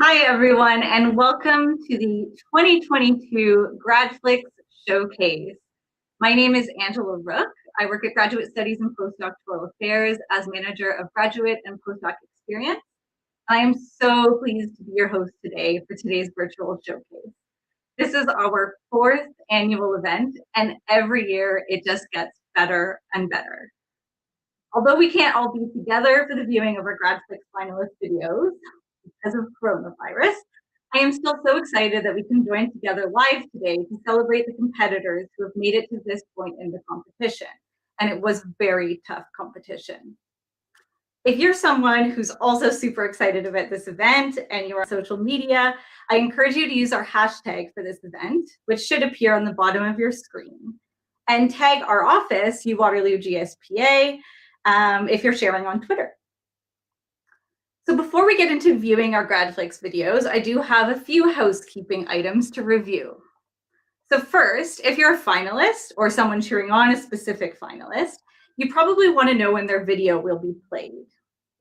Hi, everyone, and welcome to the 2022 GRADflix Showcase. My name is Angela Rook. I work at Graduate Studies and Postdoctoral Affairs as Manager of Graduate and Postdoc Experience. I am so pleased to be your host today for today's virtual showcase. This is our 4th annual event, and every year it just gets better and better. Although we can't all be together for the viewing of our GRADflix finalist videos, because of coronavirus, I am still so excited that we can join together live today to celebrate the competitors who have made it to this point in the competition. And it was very tough competition. If you're someone who's also super excited about this event and you're on social media, I encourage you to use our hashtag for this event, which should appear on the bottom of your screen. And tag our office, UWaterloo GSPA, if you're sharing on Twitter. So before we get into viewing our GRADflix videos, I do have a few housekeeping items to review. So first, if you're a finalist or someone cheering on a specific finalist, you probably want to know when their video will be played.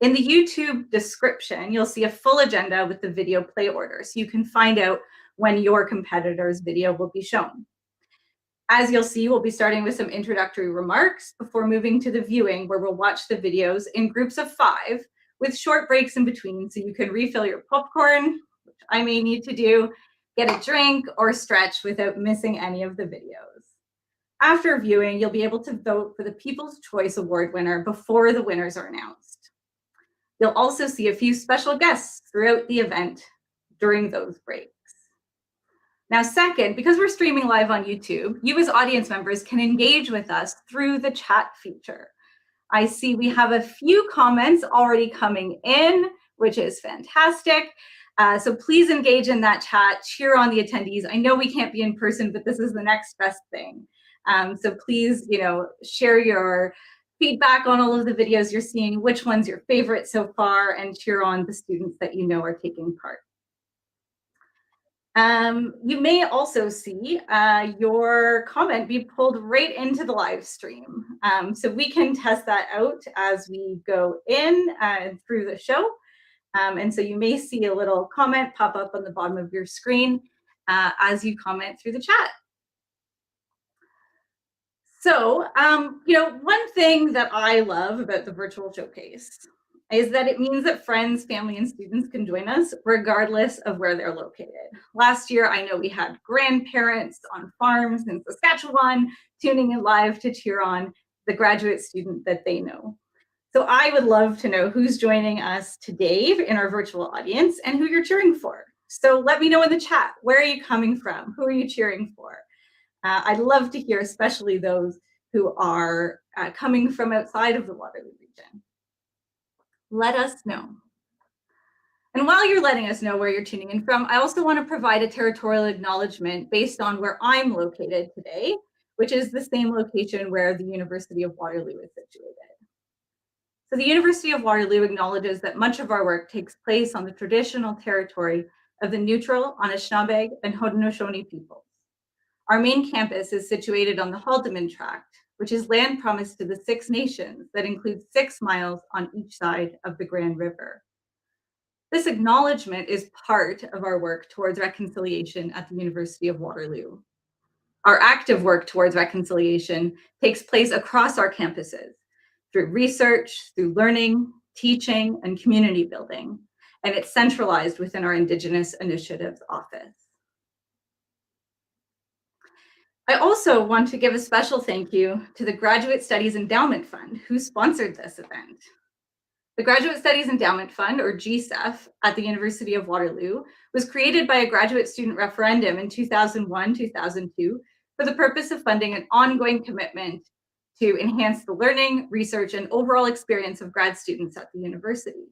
In the YouTube description, you'll see a full agenda with the video play order, so you can find out when your competitor's video will be shown. As you'll see, we'll be starting with some introductory remarks before moving to the viewing, where we'll watch the videos in groups of 5 with short breaks in between, so you can refill your popcorn, which I may need to do, get a drink, or stretch without missing any of the videos. After viewing, you'll be able to vote for the People's Choice Award winner before the winners are announced. You'll also see a few special guests throughout the event during those breaks. Now, second, because we're streaming live on YouTube, you as audience members can engage with us through the chat feature. I see we have a few comments already coming in, which is fantastic. So please engage in that chat, cheer on the attendees. I know we can't be in person, but this is the next best thing. So please, share your feedback on all of the videos you're seeing, which one's your favorite so far, and cheer on the students that you know are taking part. You may also see your comment be pulled right into the live stream. So we can test that out as we go in through the show. And so you may see a little comment pop up on the bottom of your screen as you comment through the chat. So, one thing that I love about the virtual showcase is that it means that friends, family, and students can join us regardless of where they're located. Last year, I know we had grandparents on farms in Saskatchewan tuning in live to cheer on the graduate student that they know. So I would love to know who's joining us today in our virtual audience and who you're cheering for. So let me know in the chat, where are you coming from? Who are you cheering for? I'd love to hear, especially those who are coming from outside of the Waterloo region. Let us know. And while you're letting us know where you're tuning in from, I also want to provide a territorial acknowledgement based on where I'm located today, which is the same location where the University of Waterloo is situated. So the University of Waterloo acknowledges that much of our work takes place on the traditional territory of the neutral, Anishinaabe, and Haudenosaunee peoples. Our main campus is situated on the Haldimand Tract, which is land promised to the 6 nations that includes 6 miles on each side of the Grand River. This acknowledgement is part of our work towards reconciliation at the University of Waterloo. Our active work towards reconciliation takes place across our campuses through research, through learning, teaching, and community building, and it's centralized within our Indigenous Initiatives Office. I also want to give a special thank you to the Graduate Studies Endowment Fund, who sponsored this event. The Graduate Studies Endowment Fund, or GSEF, at the University of Waterloo was created by a graduate student referendum in 2001-2002 for the purpose of funding an ongoing commitment to enhance the learning, research, and overall experience of grad students at the university.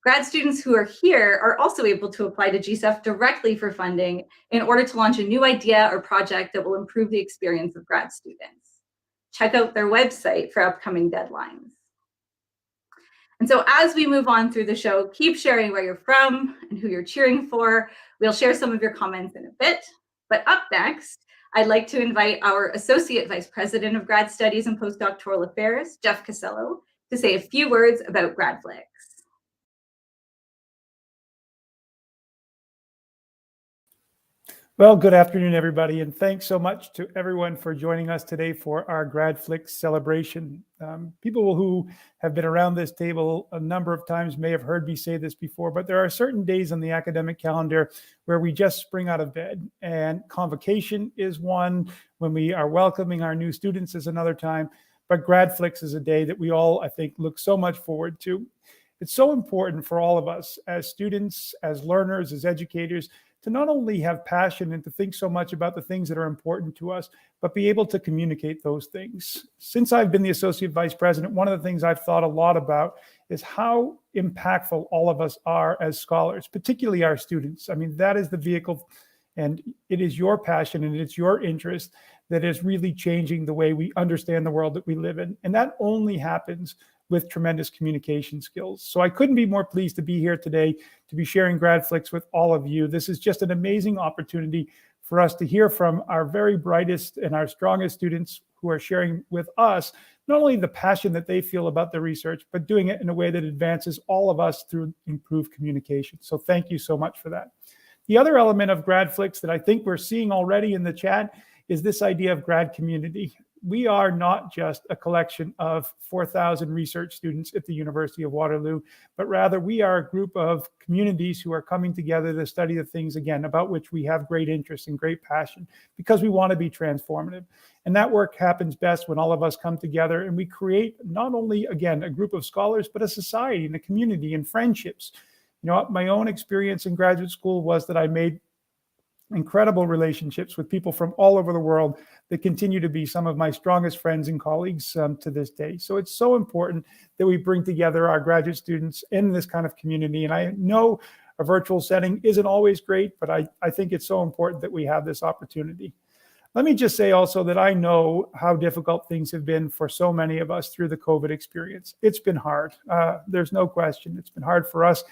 Grad students who are here are also able to apply to GSEF directly for funding in order to launch a new idea or project that will improve the experience of grad students. Check out their website for upcoming deadlines. And so as we move on through the show, keep sharing where you're from and who you're cheering for. We'll share some of your comments in a bit. But up next, I'd like to invite our Associate Vice President of Grad Studies and Postdoctoral Affairs, Jeff Casello, to say a few words about GRADflix. Well, good afternoon, everybody, and thanks so much to everyone for joining us today for our GRADflix celebration. People who have been around this table a number of times may have heard me say this before, but there are certain days on the academic calendar where we just spring out of bed, and convocation is one. When we are welcoming our new students is another time, but GRADflix is a day that we all, I think, look so much forward to. It's so important for all of us as students, as learners, as educators, to not only have passion and to think so much about the things that are important to us, but be able to communicate those things. Since I've been the Associate Vice President, one of the things I've thought a lot about is how impactful all of us are as scholars, particularly our students. I mean, that is the vehicle, and it is your passion and it's your interest that is really changing the way we understand the world that we live in. And that only happens with tremendous communication skills. So I couldn't be more pleased to be here today to be sharing GRADflix with all of you. This is just an amazing opportunity for us to hear from our very brightest and our strongest students who are sharing with us not only the passion that they feel about the research, but doing it in a way that advances all of us through improved communication. So thank you so much for that. The other element of GRADflix that I think we're seeing already in the chat is this idea of grad community. We are not just a collection of 4,000 research students at the University of Waterloo, but rather we are a group of communities who are coming together to study the things, again, about which we have great interest and great passion, because we want to be transformative. And that work happens best when all of us come together and we create not only, again, a group of scholars, but a society and a community and friendships. You know, my own experience in graduate school was that I made incredible relationships with people from all over the world that continue to be some of my strongest friends and colleagues to this day. So it's so important that we bring together our graduate students in this kind of community. And I know a virtual setting isn't always great, but I think it's so important that we have this opportunity. Let me just say also that I know how difficult things have been for so many of us through the COVID experience. It's been hard. There's no question. It's been hard for us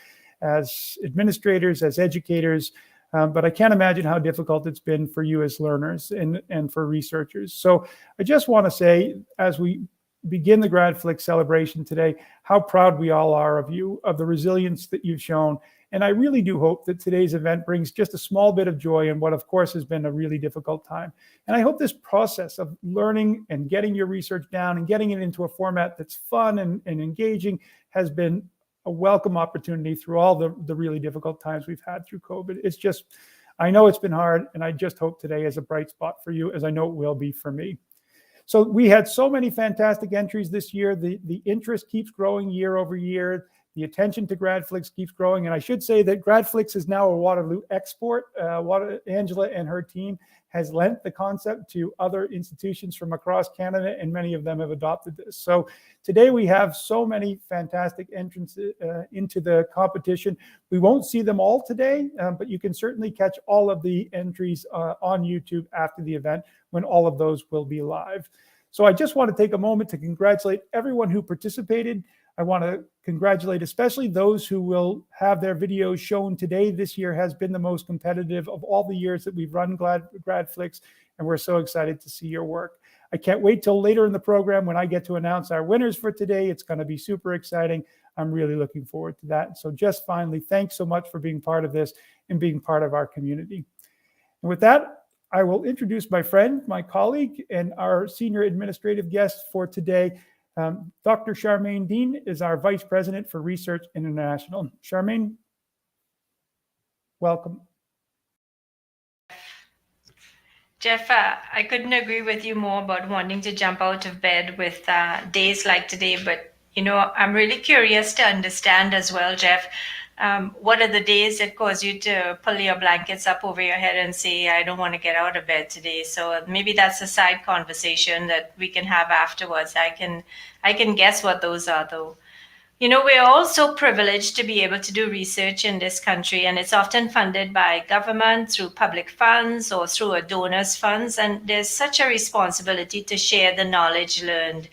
as administrators, as educators, but I can't imagine how difficult it's been for you as learners and for researchers. So I just want to say, as we begin the GRADflix celebration today, how proud we all are of you, of the resilience that you've shown. And I really do hope that today's event brings just a small bit of joy in what, of course, has been a really difficult time. And I hope this process of learning and getting your research down and getting it into a format that's fun and engaging has been a welcome opportunity through all the really difficult times we've had through COVID. It's just, I know it's been hard, and I just hope today is a bright spot for you, as I know it will be for me. So we had so many fantastic entries this year. The interest keeps growing year over year. The attention to GRADflix keeps growing. And I should say that GRADflix is now a Waterloo export. Angela and her team has lent the concept to other institutions from across Canada, and many of them have adopted this. So today we have so many fantastic entrants into the competition. We won't see them all today, but you can certainly catch all of the entries on YouTube after the event, when all of those will be live. So I just want to take a moment to congratulate everyone who participated. I want to congratulate especially those who will have their videos shown today. This year has been the most competitive of all the years that we've run GRADflix, and we're so excited to see your work. I can't wait till later in the program when I get to announce our winners for today. It's going to be super exciting. I'm really looking forward to that. So just finally, thanks so much for being part of this and being part of our community. And with that, I will introduce my friend, my colleague, and our senior administrative guest for today. Dr. Charmaine Dean is our Vice President for Research International. Charmaine, welcome. Jeff, I couldn't agree with you more about wanting to jump out of bed with days like today, but you know, I'm really curious to understand as well, Jeff, what are the days that cause you to pull your blankets up over your head and say, I don't want to get out of bed today? So maybe that's a side conversation that we can have afterwards. I can guess what those are, though. You know, we're all so privileged to be able to do research in this country, and it's often funded by government through public funds or through a donor's funds. And there's such a responsibility to share the knowledge learned.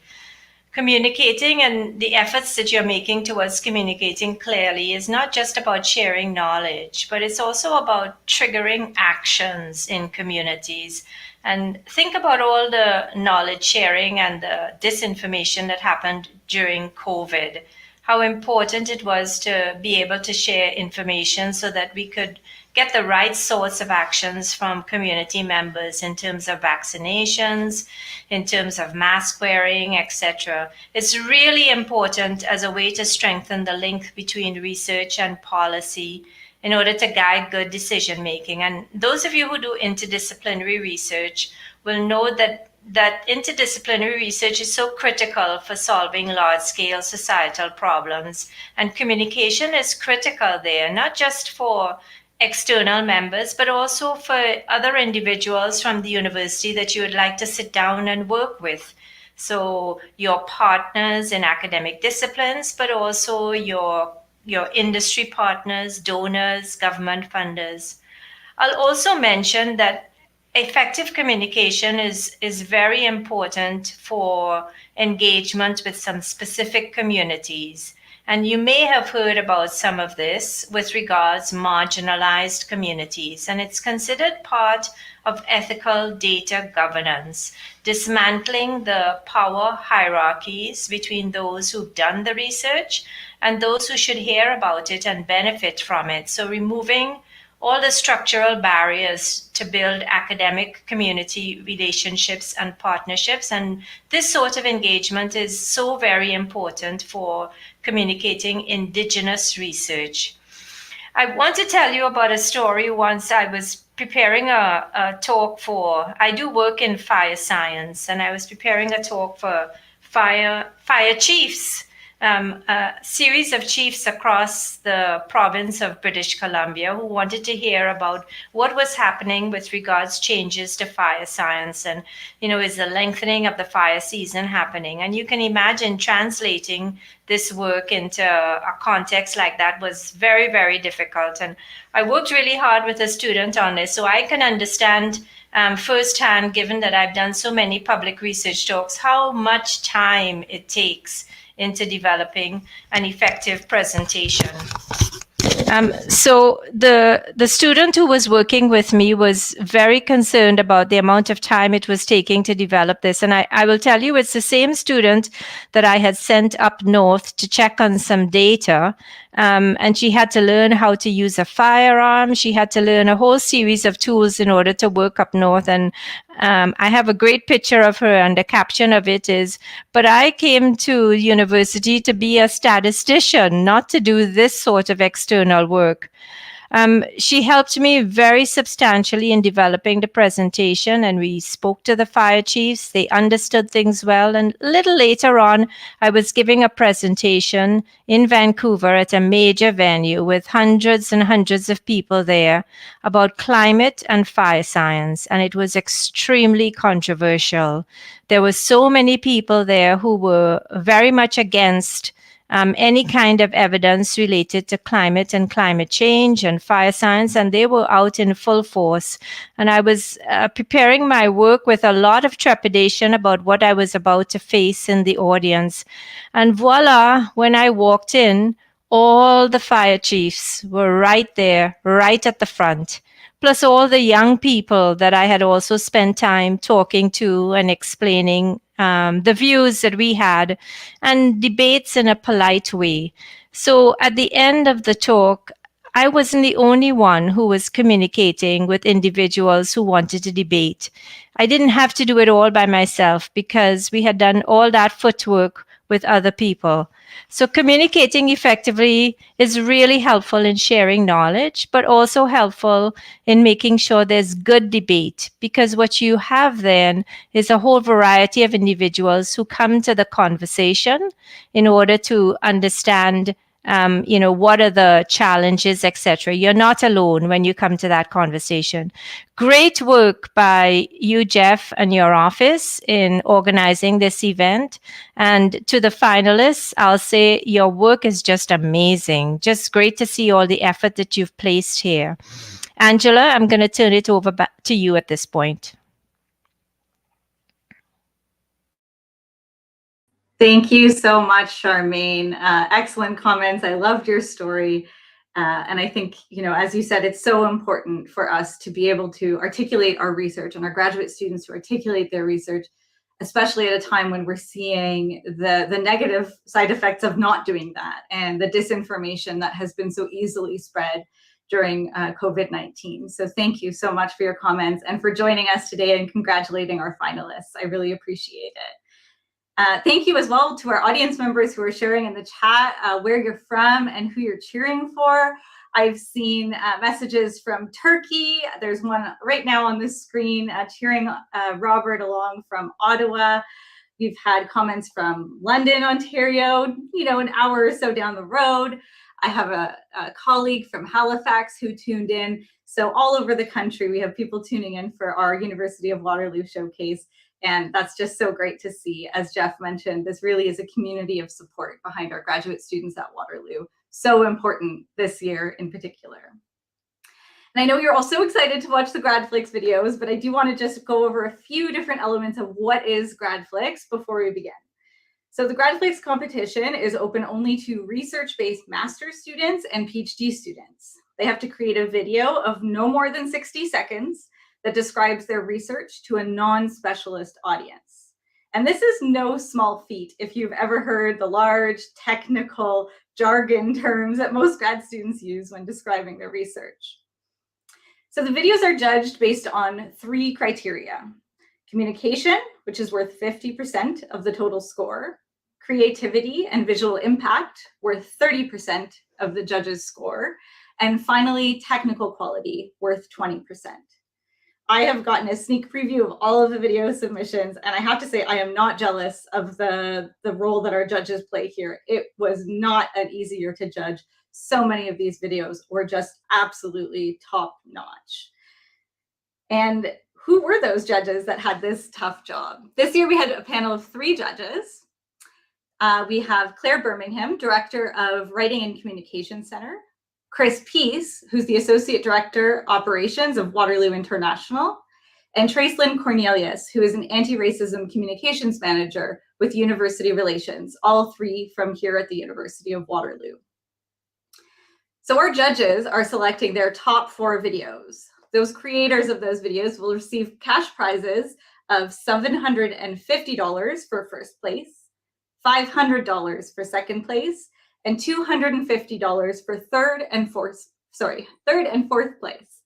Communicating and the efforts that you're making towards communicating clearly is not just about sharing knowledge, but it's also about triggering actions in communities. And think about all the knowledge sharing and the disinformation that happened during COVID, how important it was to be able to share information so that we could get the right sorts of actions from community members in terms of vaccinations, in terms of mask wearing, etc. It's really important as a way to strengthen the link between research and policy in order to guide good decision making. And those of you who do interdisciplinary research will know that interdisciplinary research is so critical for solving large-scale societal problems. And communication is critical there, not just for external members, but also for other individuals from the university that you would like to sit down and work with. So your partners in academic disciplines, but also your industry partners, donors, government funders. I'll also mention that effective communication is very important for engagement with some specific communities. And you may have heard about some of this with regards marginalized communities, and it's considered part of ethical data governance, dismantling the power hierarchies between those who've done the research and those who should hear about it and benefit from it. So removing all the structural barriers to build academic community relationships and partnerships. And this sort of engagement is so very important for communicating Indigenous research. I want to tell you about a story. Once I was preparing a talk for, I do work in fire science, and I was preparing a talk for fire chiefs, a series of chiefs across the province of British Columbia who wanted to hear about what was happening with regards changes to fire science, and is the lengthening of the fire season happening? And you can imagine translating this work into a context like that was very, very difficult. And I worked really hard with a student on this, so I can understand firsthand, given that I've done so many public research talks, how much time it takes into developing an effective presentation. So the student who was working with me was very concerned about the amount of time it was taking to develop this. And I will tell you, it's the same student that I had sent up north to check on some data. And she had to learn how to use a firearm. She had to learn a whole series of tools in order to work up north. And I have a great picture of her, and the caption of it is, "But I came to university to be a statistician, not to do this sort of external work." She helped me very substantially in developing the presentation, and we spoke to the fire chiefs. They understood things well. And a little later on, I was giving a presentation in Vancouver at a major venue with hundreds and hundreds of people there about climate and fire science, and it was extremely controversial. There were so many people there who were very much against any kind of evidence related to climate and climate change and fire science, and they were out in full force. And I was preparing my work with a lot of trepidation about what I was about to face in the audience. And voila, when I walked in, all the fire chiefs were right there, right at the front, plus all the young people that I had also spent time talking to and explaining the views that we had, and debates in a polite way. So at the end of the talk, I wasn't the only one who was communicating with individuals who wanted to debate. I didn't have to do it all by myself because we had done all that footwork with other people. So communicating effectively is really helpful in sharing knowledge, but also helpful in making sure there's good debate, because what you have then is a whole variety of individuals who come to the conversation in order to understand what are the challenges, etc. You're not alone when you come to that conversation. Great work by you, Jeff, and your office in organizing this event. And to the finalists, I'll say your work is just amazing. Just great to see all the effort that you've placed here. Angela, I'm going to turn it over back to you at this point. Thank you so much, Charmaine. Excellent comments. I loved your story. And I think, as you said, it's so important for us to be able to articulate our research and our graduate students to articulate their research, especially at a time when we're seeing the negative side effects of not doing that and the disinformation that has been so easily spread during COVID-19. So thank you so much for your comments and for joining us today and congratulating our finalists. I really appreciate it. Thank you as well to our audience members who are sharing in the chat where you're from and who you're cheering for. I've seen messages from Turkey. There's one right now on this screen cheering Robert along from Ottawa. We've had comments from London, Ontario, an hour or so down the road. I have a colleague from Halifax who tuned in. So all over the country, we have people tuning in for our University of Waterloo showcase. And that's just so great to see. As Jeff mentioned, this really is a community of support behind our graduate students at Waterloo. So important this year in particular. And I know you're all so excited to watch the GRADflix videos, but I do want to just go over a few different elements of what is GRADflix before we begin. So the GRADflix competition is open only to research-based master's students and PhD students. They have to create a video of no more than 60 seconds that describes their research to a non-specialist audience. And this is no small feat if you've ever heard the large technical jargon terms that most grad students use when describing their research. So the videos are judged based on 3 criteria: communication, which is worth 50% of the total score; creativity and visual impact, worth 30% of the judges' score; and finally, technical quality, worth 20%. I have gotten a sneak preview of all of the video submissions, and I have to say I am not jealous of the role that our judges play here. It was not an easy year to judge. So many of these videos were just absolutely top-notch. And who were those judges that had this tough job? This year we had a panel of 3 judges. We have Claire Birmingham, Director of Writing and Communication Center; Chris Peace, who's the Associate Director, Operations of Waterloo International; and Tracelyn Cornelius, who is an Anti-Racism Communications Manager with University Relations, all 3 from here at the University of Waterloo. So our judges are selecting their top 4 videos. Those creators of those videos will receive cash prizes of $750 for first place, $500 for second place, and $250 for third and fourth place.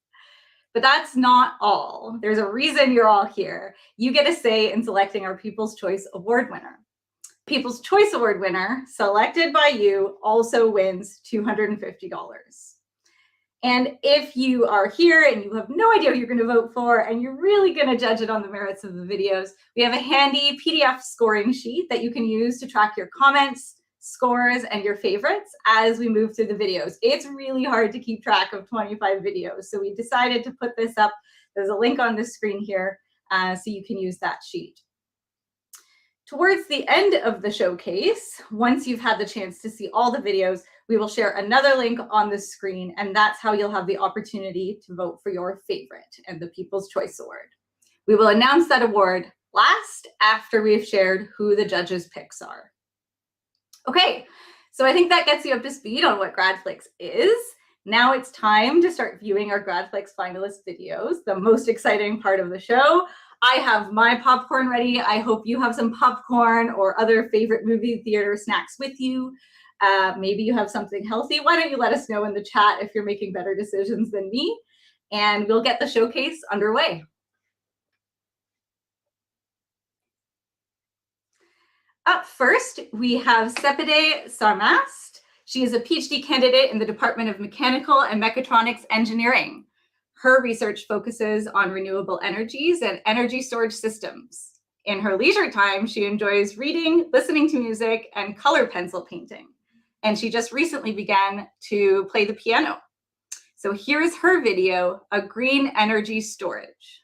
But that's not all. There's a reason you're all here. You get a say in selecting our People's Choice Award winner. People's Choice Award winner, selected by you, also wins $250. And if you are here and you have no idea who you're going to vote for and you're really going to judge it on the merits of the videos, we have a handy PDF scoring sheet that you can use to track your comments, scores, and your favorites as we move through the videos. It's really hard to keep track of 25 videos, so we decided to put this up. There's a link on the screen here, so you can use that sheet. Towards the end of the showcase, once you've had the chance to see all the videos, we will share another link on the screen, and that's how you'll have the opportunity to vote for your favorite and the People's Choice Award. We will announce that award last, after we've shared who the judges' picks are. Okay, so I think that gets you up to speed on what GRADflix is. Now it's time to start viewing our GRADflix finalist videos, the most exciting part of the show. I have my popcorn ready. I hope you have some popcorn or other favorite movie theater snacks with you. Maybe you have something healthy. Why don't you let us know in the chat if you're making better decisions than me, and we'll get the showcase underway. Up first, we have Sepideh Sarmast. She is a PhD candidate in the Department of Mechanical and Mechatronics Engineering. Her research focuses on renewable energies and energy storage systems. In her leisure time, she enjoys reading, listening to music, and color pencil painting. And she just recently began to play the piano. So here's her video, A Green Energy Storage.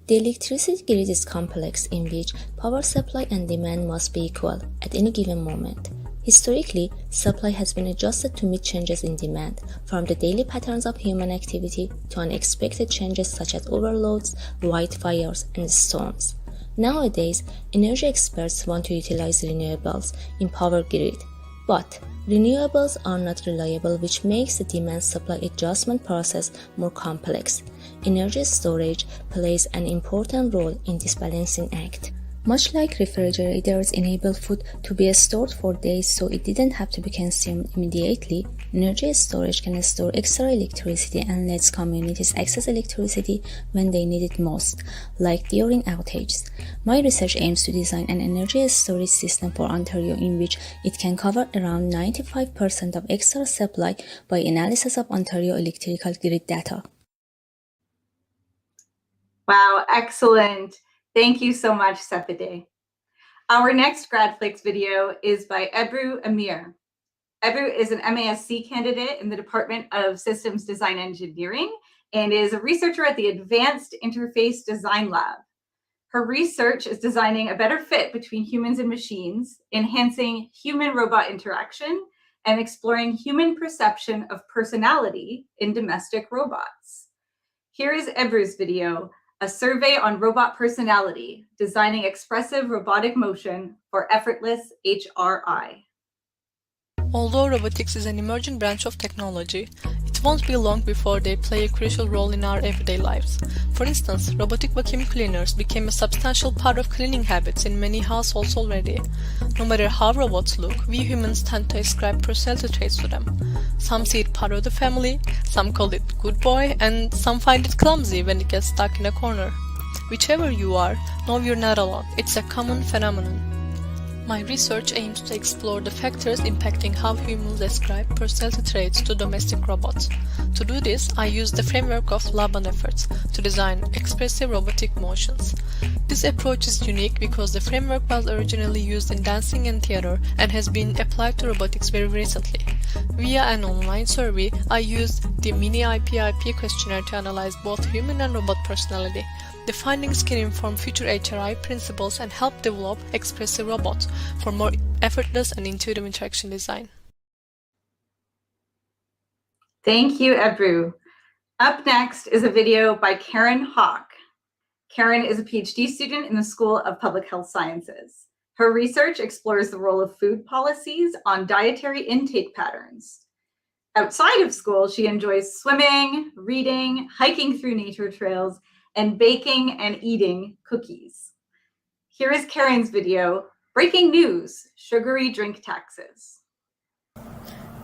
The electricity grid is complex, in which power supply and demand must be equal at any given moment. Historically, supply has been adjusted to meet changes in demand, from the daily patterns of human activity to unexpected changes such as overloads, wildfires, and storms. Nowadays, energy experts want to utilize renewables in power grid, but renewables are not reliable, which makes the demand-supply adjustment process more complex. Energy storage plays an important role in this balancing act. Much like refrigerators enable food to be stored for days so it didn't have to be consumed immediately, energy storage can store extra electricity and lets communities access electricity when they need it most, like during outages. My research aims to design an energy storage system for Ontario in which it can cover around 95% of extra supply by analysis of Ontario electrical grid data. Wow, excellent. Thank you so much, Sepideh. Our next GRADflix video is by Ebru Emir. Ebru is an MASC candidate in the Department of Systems Design Engineering and is a researcher at the Advanced Interface Design Lab. Her research is designing a better fit between humans and machines, enhancing human-robot interaction, and exploring human perception of personality in domestic robots. Here is Ebru's video, A Survey on Robot Personality, Designing Expressive Robotic Motion for Effortless HRI. Although robotics is an emerging branch of technology, it won't be long before they play a crucial role in our everyday lives. For instance, robotic vacuum cleaners became a substantial part of cleaning habits in many households already. No matter how robots look, we humans tend to ascribe personality traits to them. Some see it part of the family, some call it good boy, and some find it clumsy when it gets stuck in a corner. Whichever you are, know you're not alone. It's a common phenomenon. My research aims to explore the factors impacting how humans ascribe personality traits to domestic robots. To do this, I used the framework of Laban efforts to design expressive robotic motions. This approach is unique because the framework was originally used in dancing and theater and has been applied to robotics very recently. Via an online survey, I used the mini IPIP questionnaire to analyze both human and robot personality. The findings can inform future HRI principles and help develop expressive robots for more effortless and intuitive interaction design. Thank you, Ebru. Up next is a video by Karen Hock. Karen is a PhD student in the School of Public Health Sciences. Her research explores the role of food policies on dietary intake patterns. Outside of school, she enjoys swimming, reading, hiking through nature trails, and baking and eating cookies. Here is Karen's video, Breaking News, Sugary Drink Taxes.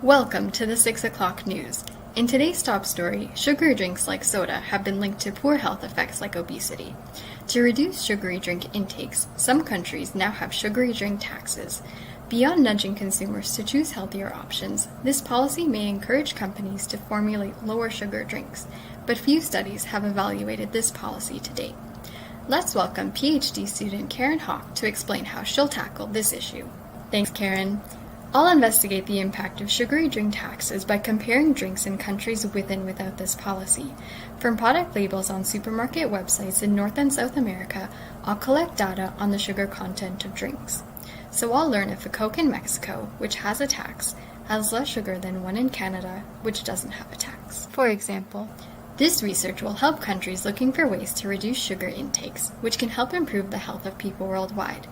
Welcome to the 6 o'clock news. In today's top story, sugary drinks like soda have been linked to poor health effects like obesity. To reduce sugary drink intakes, some countries now have sugary drink taxes. Beyond nudging consumers to choose healthier options, this policy may encourage companies to formulate lower sugar drinks, but few studies have evaluated this policy to date. Let's welcome PhD student Karen Hock to explain how she'll tackle this issue. Thanks, Karen. I'll investigate the impact of sugary drink taxes by comparing drinks in countries with and without this policy. From product labels on supermarket websites in North and South America, I'll collect data on the sugar content of drinks. So I'll learn if a Coke in Mexico, which has a tax, has less sugar than one in Canada, which doesn't have a tax. For example, this research will help countries looking for ways to reduce sugar intakes, which can help improve the health of people worldwide.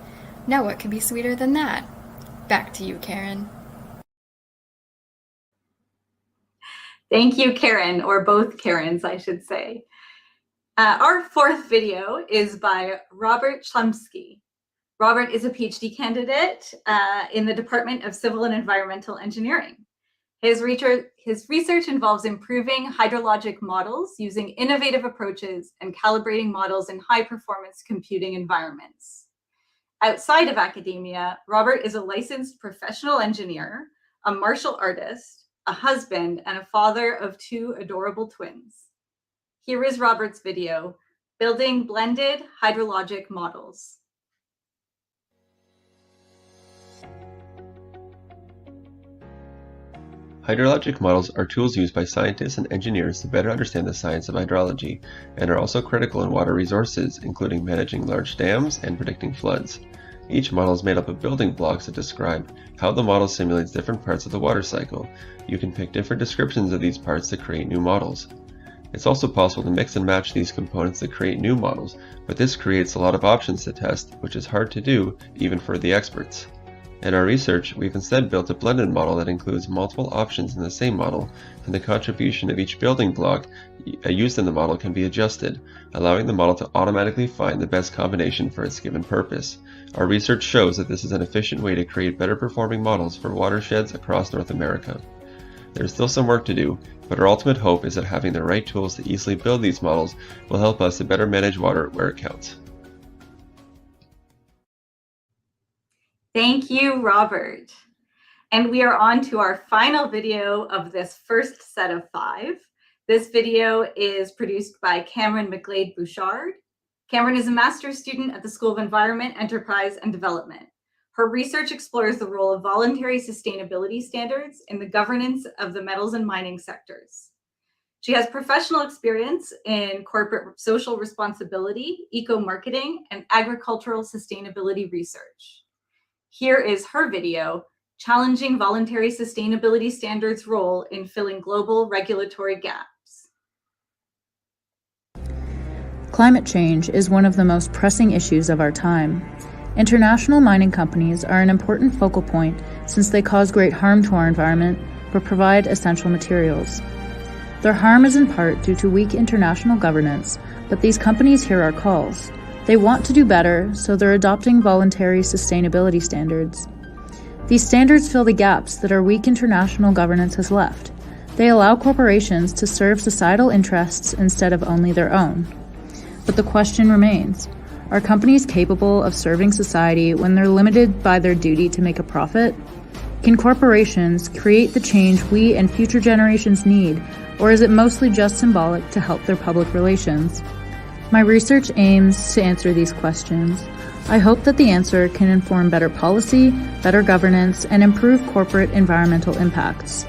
Now what could be sweeter than that? Back to you, Karen. Thank you, Karen, or both Karens, I should say. Our fourth video is by Robert Chlumsky. Robert is a PhD candidate in the Department of Civil and Environmental Engineering. His research involves improving hydrologic models using innovative approaches and calibrating models in high-performance computing environments. Outside of academia, Robert is a licensed professional engineer, a martial artist, a husband, and a father of 2 adorable twins. Here is Robert's video, Building Blended Hydrologic Models. Hydrologic models are tools used by scientists and engineers to better understand the science of hydrology, and are also critical in water resources, including managing large dams and predicting floods. Each model is made up of building blocks that describe how the model simulates different parts of the water cycle. You can pick different descriptions of these parts to create new models. It's also possible to mix and match these components to create new models, but this creates a lot of options to test, which is hard to do even for the experts. In our research, we've instead built a blended model that includes multiple options in the same model, and the contribution of each building block used in the model can be adjusted, allowing the model to automatically find the best combination for its given purpose. Our research shows that this is an efficient way to create better performing models for watersheds across North America. There's still some work to do, but our ultimate hope is that having the right tools to easily build these models will help us to better manage water where it counts. Thank you, Robert. And we are on to our final video of this first set of 5. This video is produced by Cameron McGlade-Bouchard. Cameron is a master's student at the School of Environment, Enterprise, and Development. Her research explores the role of voluntary sustainability standards in the governance of the metals and mining sectors. She has professional experience in corporate social responsibility, eco-marketing, and agricultural sustainability research. Here is her video, Challenging Voluntary Sustainability Standards' Role in Filling Global Regulatory Gaps. Climate change is one of the most pressing issues of our time. International mining companies are an important focal point since they cause great harm to our environment but provide essential materials. Their harm is in part due to weak international governance, but these companies hear our calls. They want to do better, so they're adopting voluntary sustainability standards. These standards fill the gaps that our weak international governance has left. They allow corporations to serve societal interests instead of only their own. But the question remains, are companies capable of serving society when they're limited by their duty to make a profit? Can corporations create the change we and future generations need, or is it mostly just symbolic to help their public relations? My research aims to answer these questions. I hope that the answer can inform better policy, better governance, and improve corporate environmental impacts.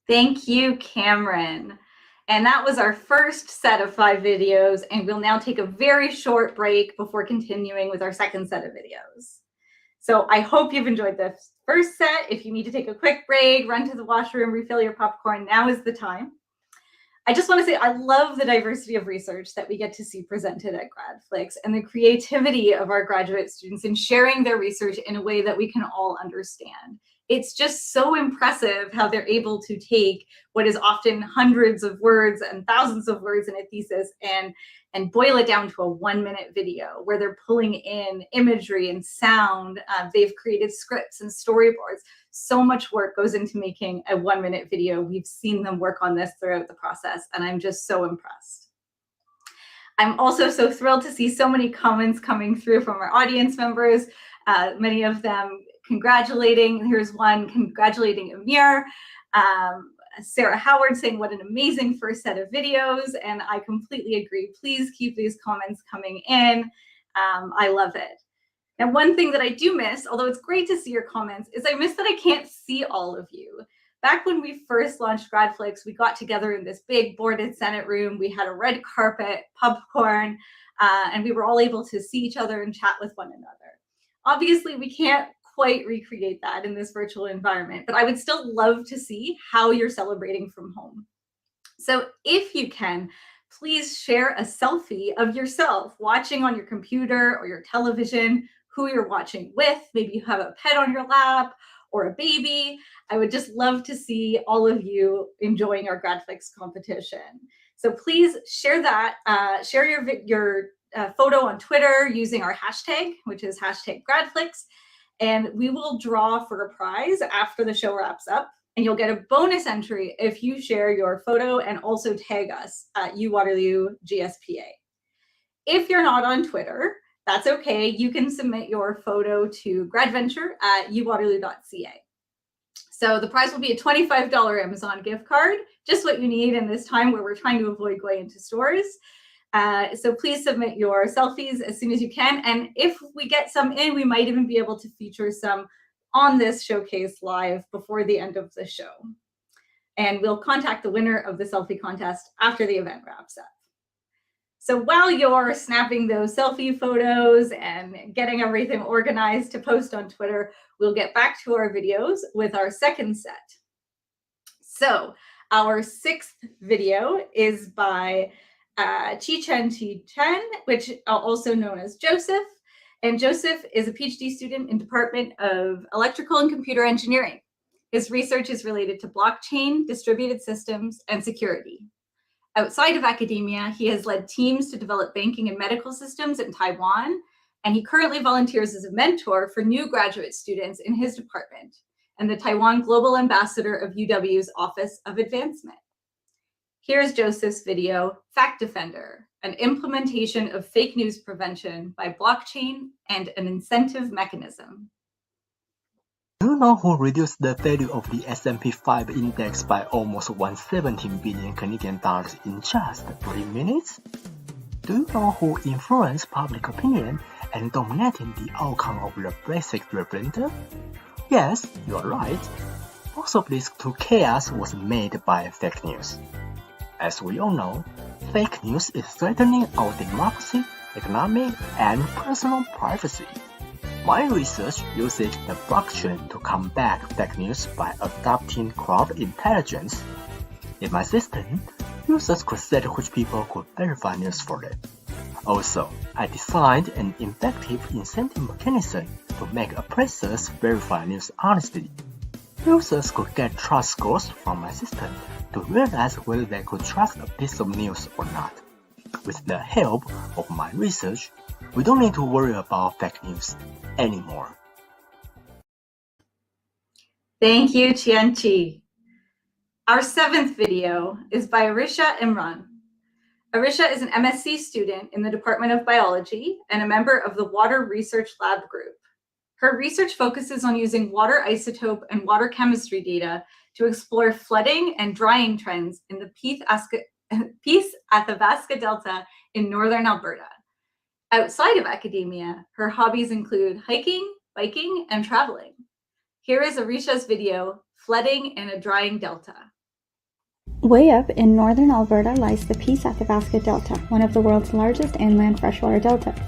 Thank you, Cameron. And that was our first set of 5 videos, and we'll now take a very short break before continuing with our second set of videos. So I hope you've enjoyed this first set. If you need to take a quick break, run to the washroom, refill your popcorn, now is the time. I just want to say I love the diversity of research that we get to see presented at GRADflix and the creativity of our graduate students in sharing their research in a way that we can all understand. It's just so impressive how they're able to take what is often hundreds of words and thousands of words in a thesis and boil it down to a 1-minute video where they're pulling in imagery and sound. They've created scripts and storyboards. So much work goes into making a 1-minute video. We've seen them work on this throughout the process, and I'm just so impressed. I'm also so thrilled to see so many comments coming through from our audience members, many of them congratulating. Here's one congratulating Emir. Sarah Howard saying what an amazing first set of videos, and I completely agree. Please keep these comments coming in. I love it. Now, one thing that I do miss, although it's great to see your comments, is I miss that I can't see all of you. Back when we first launched GRADflix, we got together in this big boarded Senate room. We had a red carpet, popcorn, and we were all able to see each other and chat with one another. Obviously, we can't quite recreate that in this virtual environment, but I would still love to see how you're celebrating from home. So if you can, please share a selfie of yourself watching on your computer or your television, who you're watching with. Maybe you have a pet on your lap or a baby. I would just love to see all of you enjoying our GRADflix competition. So please share that, share your photo on Twitter using our hashtag, which is #GRADflix. And we will draw for a prize after the show wraps up. And you'll get a bonus entry if you share your photo and also tag us at UWaterloo GSPA. If you're not on Twitter, that's okay. You can submit your photo to gradventure@uwaterloo.ca. So the prize will be a $25 Amazon gift card, just what you need in this time where we're trying to avoid going into stores. So please submit your selfies as soon as you can. And if we get some in, we might even be able to feature some on this showcase live before the end of the show. And we'll contact the winner of the selfie contest after the event wraps up. So while you're snapping those selfie photos and getting everything organized to post on Twitter, we'll get back to our videos with our second set. So our 6th video is by Chi-Chen, which also known as Joseph. And Joseph is a PhD student in Department of Electrical and Computer Engineering. His research is related to blockchain, distributed systems, and security. Outside of academia, he has led teams to develop banking and medical systems in Taiwan, and he currently volunteers as a mentor for new graduate students in his department and the Taiwan Global Ambassador of UW's Office of Advancement. Here's Joseph's video, Fact Defender, an implementation of fake news prevention by blockchain and an incentive mechanism. Do you know who reduced the value of the S&P 5 index by almost 117 billion Canadian dollars in just 3 minutes? Do you know who influenced public opinion and dominated the outcome of the Brexit referendum? Yes, you are right. Most of this chaos was made by fake news. As we all know, fake news is threatening our democracy, economy, and personal privacy. My research uses the blockchain to combat fake news by adopting crowd intelligence. In my system, users could set which people could verify news for them. Also, I designed an effective incentive mechanism to make appraisers verify news honestly. users could get trust scores from Assistant to realize whether they could trust a piece of news or not. With the help of my research, we don't need to worry about fake news anymore. Thank you, Tianqi. Our 7th video is by Arisha Imran. Arisha is an MSc student in the Department of Biology and a member of the Water Research Lab group. Her research focuses on using water isotope and water chemistry data to explore flooding and drying trends in the Peace Athabasca Delta in northern Alberta. Outside of academia, her hobbies include hiking, biking, and traveling. Here is Arisha's video, Flooding in a Drying Delta. Way up in northern Alberta lies the Peace Athabasca Delta, one of the world's largest inland freshwater deltas.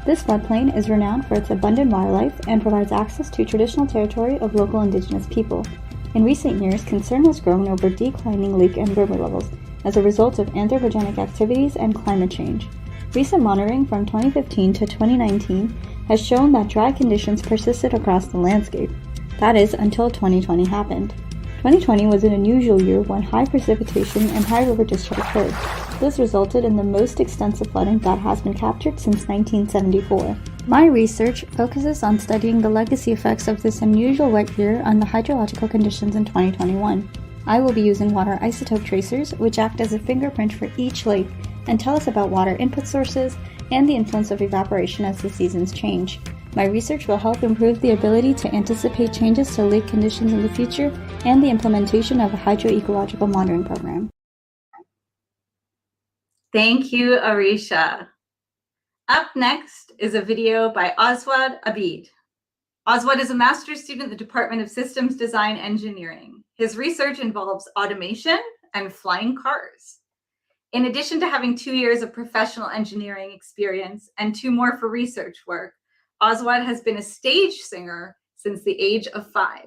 This floodplain is renowned for its abundant wildlife and provides access to traditional territory of local Indigenous people. In recent years, concern has grown over declining lake and river levels as a result of anthropogenic activities and climate change. Recent monitoring from 2015 to 2019 has shown that dry conditions persisted across the landscape. That is, until 2020 happened. 2020 was an unusual year when high precipitation and high river discharge occurred. This resulted in the most extensive flooding that has been captured since 1974. My research focuses on studying the legacy effects of this unusual wet year on the hydrological conditions in 2021. I will be using water isotope tracers, which act as a fingerprint for each lake and tell us about water input sources and the influence of evaporation as the seasons change. My research will help improve the ability to anticipate changes to lake conditions in the future and the implementation of a hydroecological monitoring program. Thank you, Arisha. Up next is a video by Aswad Abid. Aswad is a master's student in the Department of Systems Design Engineering. His research involves automation and flying cars. In addition to having 2 years of professional engineering experience and 2 more for research work, Aswad has been a stage singer since the age of 5.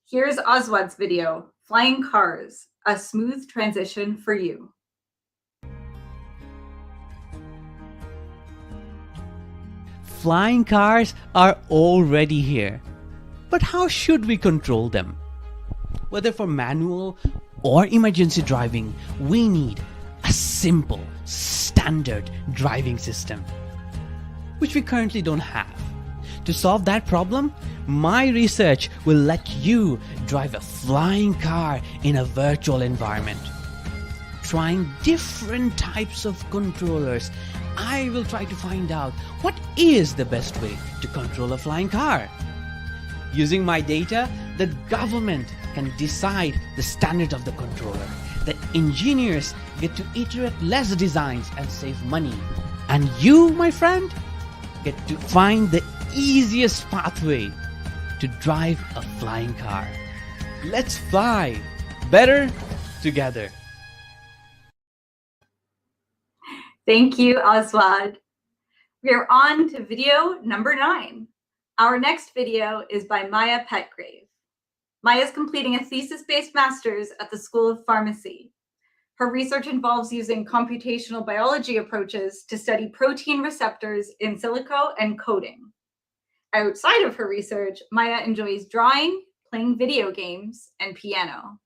Here's Aswad's video, Flying Cars, a smooth transition for you. Flying cars are already here, but how should we control them? Whether for manual or emergency driving, we need a simple, standard driving system, which we currently don't have. To solve that problem, my research will let you drive a flying car in a virtual environment. Trying different types of controllers, I will try to find out what is the best way to control a flying car. Using my data, the government can decide the standard of the controller. The engineers get to iterate less designs and save money. And you, my friend, get to find the easiest pathway to drive a flying car. Let's fly better together. Thank you, Aswad. We're on to video number 9. Our next video is by Maya Petgrave. Maya is completing a thesis-based master's at the School of Pharmacy. Her research involves using computational biology approaches to study protein receptors in silico and coding. Outside of her research, Maya enjoys drawing, playing video games, and piano.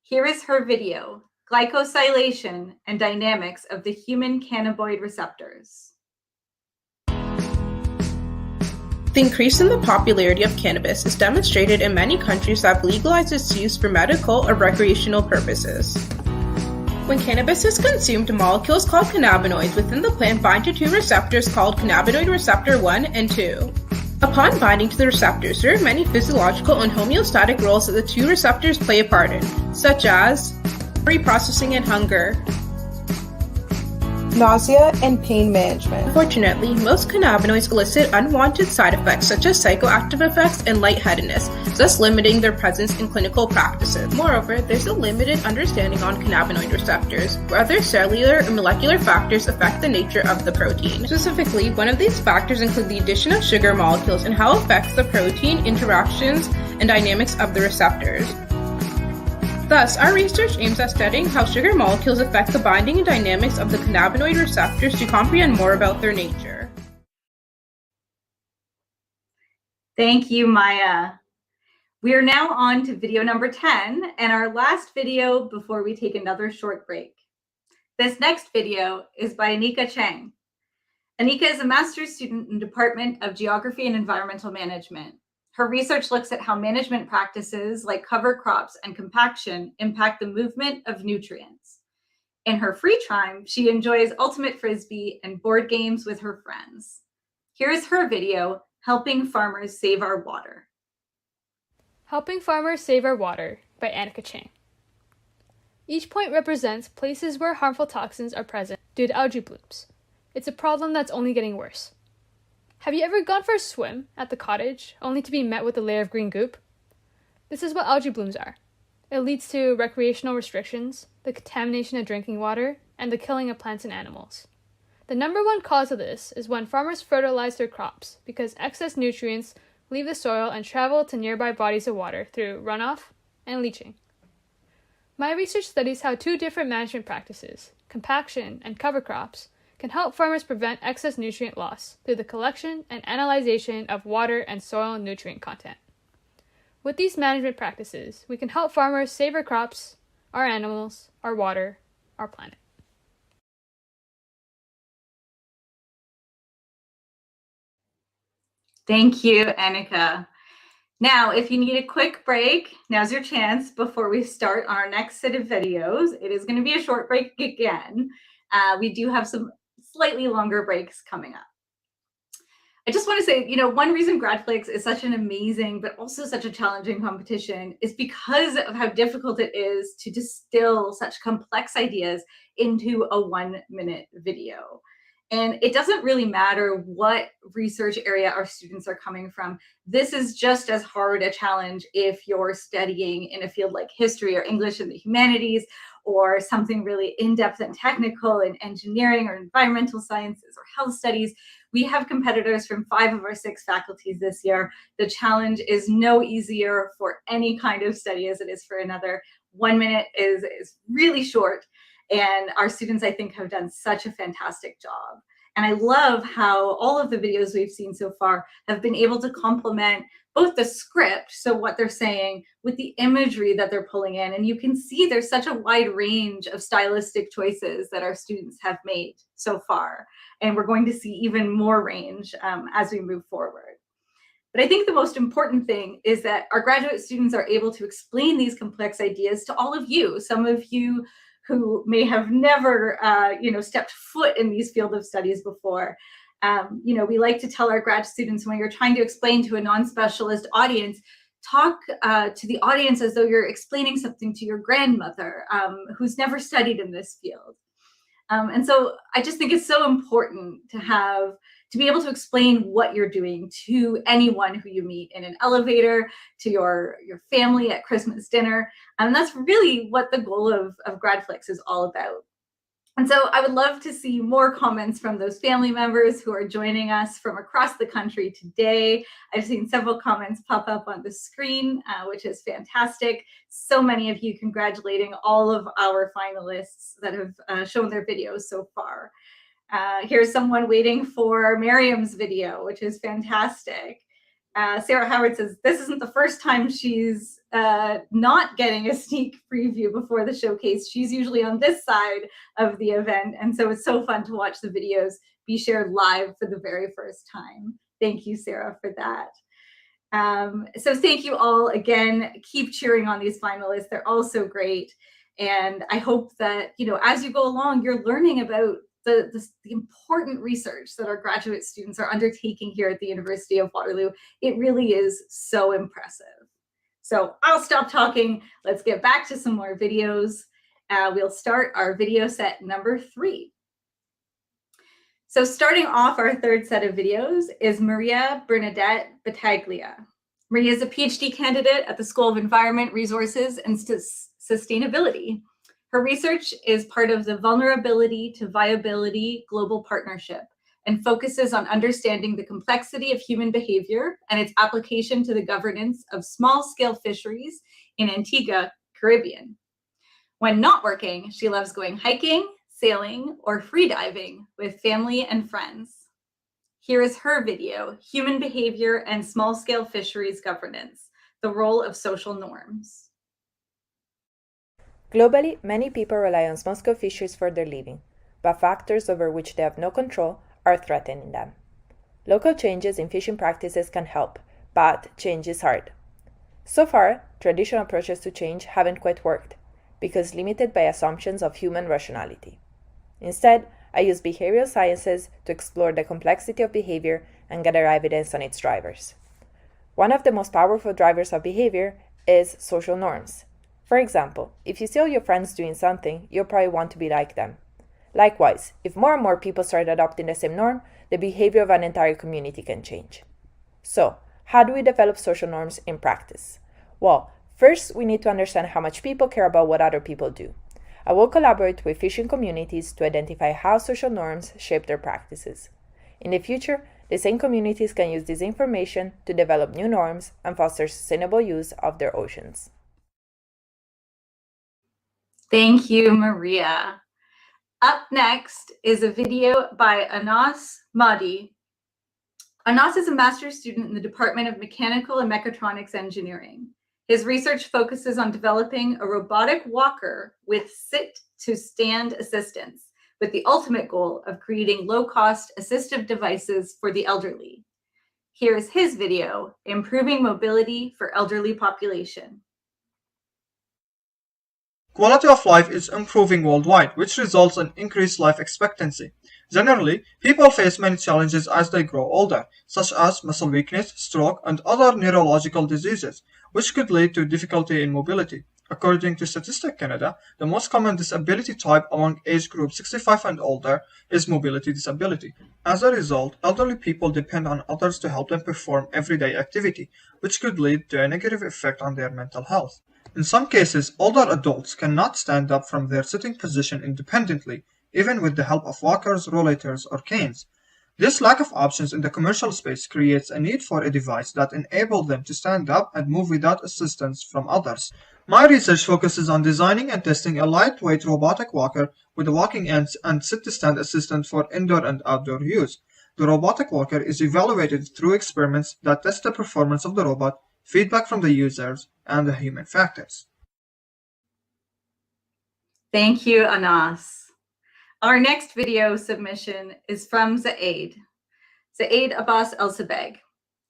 Here is her video, Glycosylation and Dynamics of the Human Cannabinoid Receptors. The increase in the popularity of cannabis is demonstrated in many countries that have legalized its use for medical or recreational purposes. When cannabis is consumed, molecules called cannabinoids within the plant bind to 2 receptors called cannabinoid receptor 1 and 2. Upon binding to the receptors, there are many physiological and homeostatic roles that the 2 receptors play a part in, such as reprocessing and hunger, nausea, and pain management. Unfortunately, most cannabinoids elicit unwanted side effects such as psychoactive effects and lightheadedness, thus limiting their presence in clinical practices. Moreover, there's a limited understanding on cannabinoid receptors, where other cellular and molecular factors affect the nature of the protein. Specifically, one of these factors include the addition of sugar molecules and how it affects the protein interactions and dynamics of the receptors. Thus, our research aims at studying how sugar molecules affect the binding and dynamics of the cannabinoid receptors to comprehend more about their nature. Thank you, Maya. We are now on to video number 10 and our last video before we take another short break. This next video is by Anika Chang. Anika is a master's student in the Department of Geography and Environmental Management. Her research looks at how management practices like cover crops and compaction impact the movement of nutrients. In her free time, she enjoys ultimate frisbee and board games with her friends. Here's her video, Helping Farmers Save Our Water. Helping Farmers Save Our Water by Anika Chang. Each point represents places where harmful toxins are present due to algae blooms. It's a problem that's only getting worse. Have you ever gone for a swim at the cottage only to be met with a layer of green goop? This is what algae blooms are. It leads to recreational restrictions, the contamination of drinking water, and the killing of plants and animals. The number one cause of this is when farmers fertilize their crops because excess nutrients leave the soil and travel to nearby bodies of water through runoff and leaching. My research studies how two different management practices, compaction and cover crops, can help farmers prevent excess nutrient loss through the collection and analyzation of water and soil nutrient content. With these management practices, we can help farmers save our crops, our animals, our water, our planet. Thank you, Anika. Now, if you need a quick break, now's your chance before we start on our next set of videos. It is going to be a short break again. We do have some slightly longer breaks coming up. I just want to say, one reason GRADflix is such an amazing, but also such a challenging competition is because of how difficult it is to distill such complex ideas into a 1-minute video. And it doesn't really matter what research area our students are coming from. This is just as hard a challenge if you're studying in a field like history or English in the humanities, or something really in-depth and technical in engineering or environmental sciences or health studies. We have competitors from 5 of our 6 faculties this year. The challenge is no easier for any kind of study as it is for another. 1 minute is really short. And our students, I think, have done such a fantastic job. And I love how all of the videos we've seen so far have been able to complement both the script, so what they're saying, with the imagery that they're pulling in. And you can see there's such a wide range of stylistic choices that our students have made so far. And we're going to see even more range as we move forward. But I think the most important thing is that our graduate students are able to explain these complex ideas to all of you. Some of you who may have never, stepped foot in these field of studies before. We like to tell our grad students when you're trying to explain to a non-specialist audience, talk to the audience as though you're explaining something to your grandmother who's never studied in this field. And so I just think it's so important to be able to explain what you're doing to anyone who you meet in an elevator, to your family at Christmas dinner. And that's really what the goal of GRADflix is all about. And so I would love to see more comments from those family members who are joining us from across the country today. I've seen several comments pop up on the screen, which is fantastic. So many of you congratulating all of our finalists that have shown their videos so far. Here's someone waiting for Miriam's video, which is fantastic. Sarah Howard says, this isn't the first time she's not getting a sneak preview before the showcase. She's usually on this side of the event. And so it's so fun to watch the videos be shared live for the very first time. Thank you, Sarah, for that. So thank you all again. Keep cheering on these finalists. They're all so great. And I hope that, as you go along, you're learning about the important research that our graduate students are undertaking here at the University of Waterloo. It really is so impressive. So I'll stop talking. Let's get back to some more videos. We'll start our video set number 3. So starting off our third set of videos is Maria Bernadette Battaglia. Maria is a PhD candidate at the School of Environment, Resources, and Sustainability. Her research is part of the Vulnerability to Viability Global Partnership and focuses on understanding the complexity of human behavior and its application to the governance of small-scale fisheries in Antigua, Caribbean. When not working, she loves going hiking, sailing, or freediving with family and friends. Here is her video, Human Behavior and Small-Scale Fisheries Governance, the role of social norms. Globally, many people rely on small-scale fisheries for their living, but factors over which they have no control are threatening them. Local changes in fishing practices can help, but change is hard. So far, traditional approaches to change haven't quite worked, because limited by assumptions of human rationality. Instead, I use behavioral sciences to explore the complexity of behavior and gather evidence on its drivers. One of the most powerful drivers of behavior is social norms. For example, if you see all your friends doing something, you'll probably want to be like them. Likewise, if more and more people start adopting the same norm, the behavior of an entire community can change. So, how do we develop social norms in practice? Well, first we need to understand how much people care about what other people do. I will collaborate with fishing communities to identify how social norms shape their practices. In the future, the same communities can use this information to develop new norms and foster sustainable use of their oceans. Thank you, Maria. Up next is a video by Anas Mahdi. Anas is a master's student in the Department of Mechanical and Mechatronics Engineering. His research focuses on developing a robotic walker with sit-to-stand assistance, with the ultimate goal of creating low-cost assistive devices for the elderly. Here is his video, Improving Mobility for Elderly Population. Quality of life is improving worldwide, which results in increased life expectancy. Generally, people face many challenges as they grow older, such as muscle weakness, stroke, and other neurological diseases, which could lead to difficulty in mobility. According to Statistics Canada, the most common disability type among age group 65 and older is mobility disability. As a result, elderly people depend on others to help them perform everyday activity, which could lead to a negative effect on their mental health. In some cases, older adults cannot stand up from their sitting position independently, even with the help of walkers, rollators, or canes. This lack of options in the commercial space creates a need for a device that enables them to stand up and move without assistance from others. My research focuses on designing and testing a lightweight robotic walker with a walking and sit-to-stand assistant for indoor and outdoor use. The robotic walker is evaluated through experiments that test the performance of the robot, feedback from the users, and the human factors. Thank you, Anas. Our next video submission is from Zaid Abbas El-Sabeg.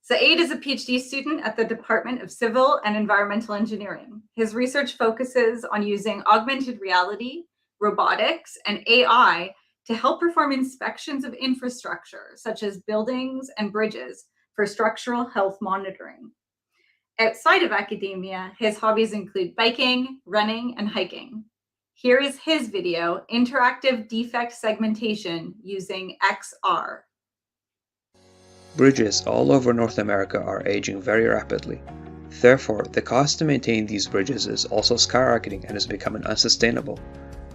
Zaid is a PhD student at the Department of Civil and Environmental Engineering. His research focuses on using augmented reality, robotics, and AI to help perform inspections of infrastructure, such as buildings and bridges, for structural health monitoring. Outside of academia, his hobbies include biking, running, and hiking. Here is his video, Interactive Defect Segmentation Using XR. Bridges all over North America are aging very rapidly. Therefore, the cost to maintain these bridges is also skyrocketing and is becoming unsustainable.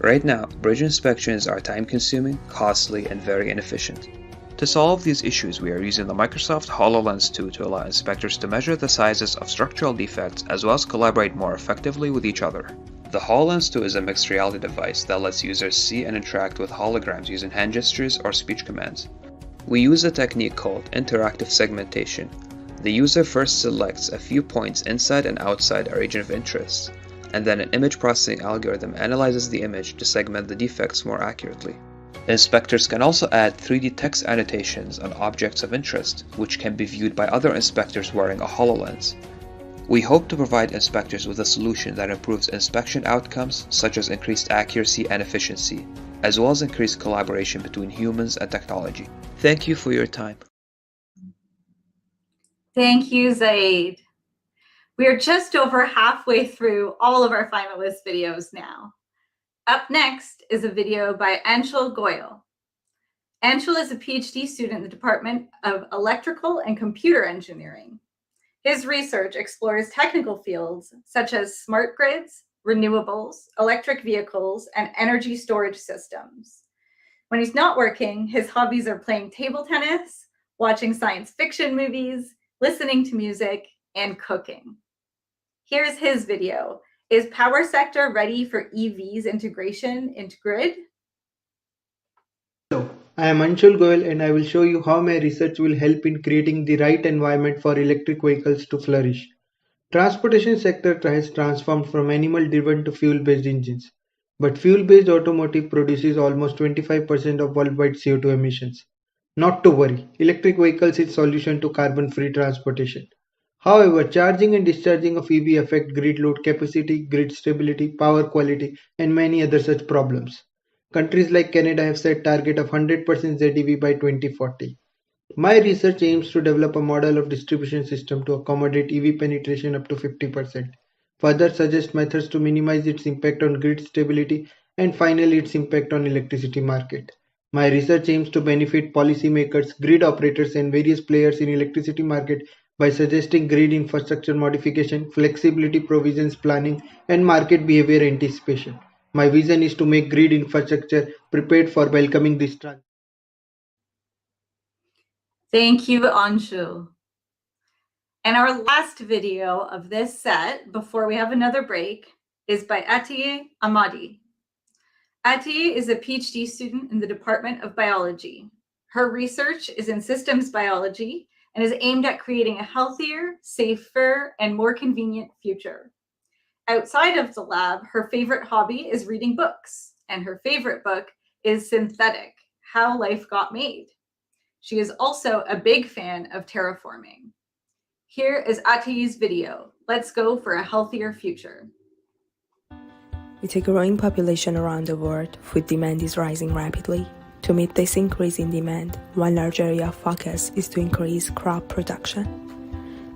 Right now, bridge inspections are time-consuming, costly, and very inefficient. To solve these issues, we are using the Microsoft HoloLens 2 to allow inspectors to measure the sizes of structural defects as well as collaborate more effectively with each other. The HoloLens 2 is a mixed reality device that lets users see and interact with holograms using hand gestures or speech commands. We use a technique called interactive segmentation. The user first selects a few points inside and outside a region of interest, and then an image processing algorithm analyzes the image to segment the defects more accurately. Inspectors can also add 3D text annotations on objects of interest, which can be viewed by other inspectors wearing a HoloLens. We hope to provide inspectors with a solution that improves inspection outcomes such as increased accuracy and efficiency, as well as increased collaboration between humans and technology. Thank you for your time. Thank you, Zaid. We are just over halfway through all of our finalist videos now. Up next is a video by Anshul Goyal. Anshul is a PhD student in the Department of Electrical and Computer Engineering. His research explores technical fields such as smart grids, renewables, electric vehicles, and energy storage systems. When he's not working, his hobbies are playing table tennis, watching science fiction movies, listening to music, and cooking. Here's his video. Is power sector ready for EVs integration into grid? Hello, I am Anshul Goyal and I will show you how my research will help in creating the right environment for electric vehicles to flourish. Transportation sector has transformed from animal-driven to fuel-based engines, but fuel-based automotive produces almost 25% of worldwide CO2 emissions. Not to worry, electric vehicles is solution to carbon-free transportation. However, charging and discharging of EV affect grid load capacity, grid stability, power quality, and many other such problems. Countries like Canada have set target of 100% ZEV by 2040. My research aims to develop a model of distribution system to accommodate EV penetration up to 50%, further suggest methods to minimize its impact on grid stability, and finally its impact on electricity market. My research aims to benefit policymakers, grid operators, and various players in electricity market by suggesting grid infrastructure modification, flexibility provisions planning, and market behavior anticipation. My vision is to make grid infrastructure prepared for welcoming this transition. Thank you, Anshul. And our last video of this set, before we have another break, is by Atiye Amadi. Atiye is a PhD student in the Department of Biology. Her research is in systems biology and is aimed at creating a healthier, safer, and more convenient future. Outside of the lab, her favorite hobby is reading books, and her favorite book is Synthetic: How Life Got Made. She is also a big fan of terraforming. Here is Atiye's video. Let's go for a healthier future. With a growing population around the world, food demand is rising rapidly. To meet this increase in demand, one large area of focus is to increase crop production.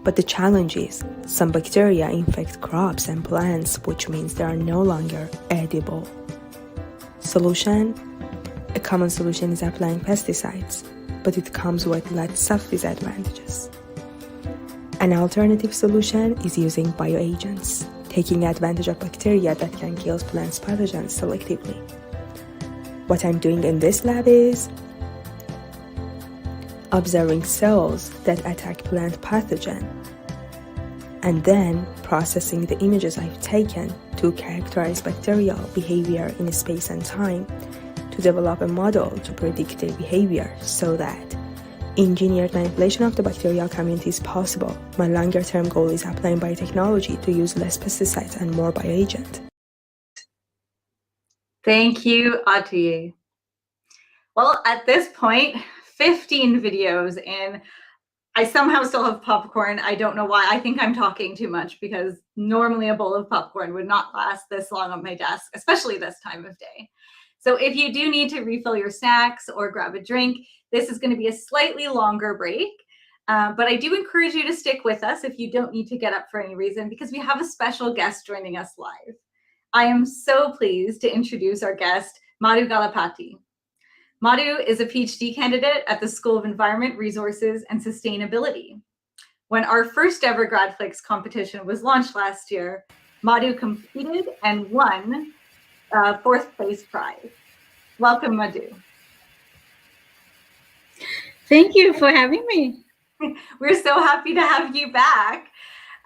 But the challenge is, some bacteria infect crops and plants, which means they are no longer edible. Solution? A common solution is applying pesticides, but it comes with lots of disadvantages. An alternative solution is using bioagents, taking advantage of bacteria that can kill plants' pathogens selectively. What I'm doing in this lab is observing cells that attack plant pathogen, and then processing the images I've taken to characterize bacterial behavior in space and time to develop a model to predict their behavior so that engineered manipulation of the bacterial community is possible. My longer-term goal is applying biotechnology to use less pesticides and more bioagent. Thank you, Atiye. Well, at this point, 15 videos in. I somehow still have popcorn. I don't know why. I think I'm talking too much because normally a bowl of popcorn would not last this long on my desk, especially this time of day. So if you do need to refill your snacks or grab a drink, this is going to be a slightly longer break. But I do encourage you to stick with us if you don't need to get up for any reason, because we have a special guest joining us live. I am so pleased to introduce our guest, Madhu Galapati. Madhu is a PhD candidate at the School of Environment, Resources, and Sustainability. When our first ever GRADflix competition was launched last year, Madhu competed and won fourth place prize. Welcome, Madhu. Thank you for having me. We're so happy to have you back.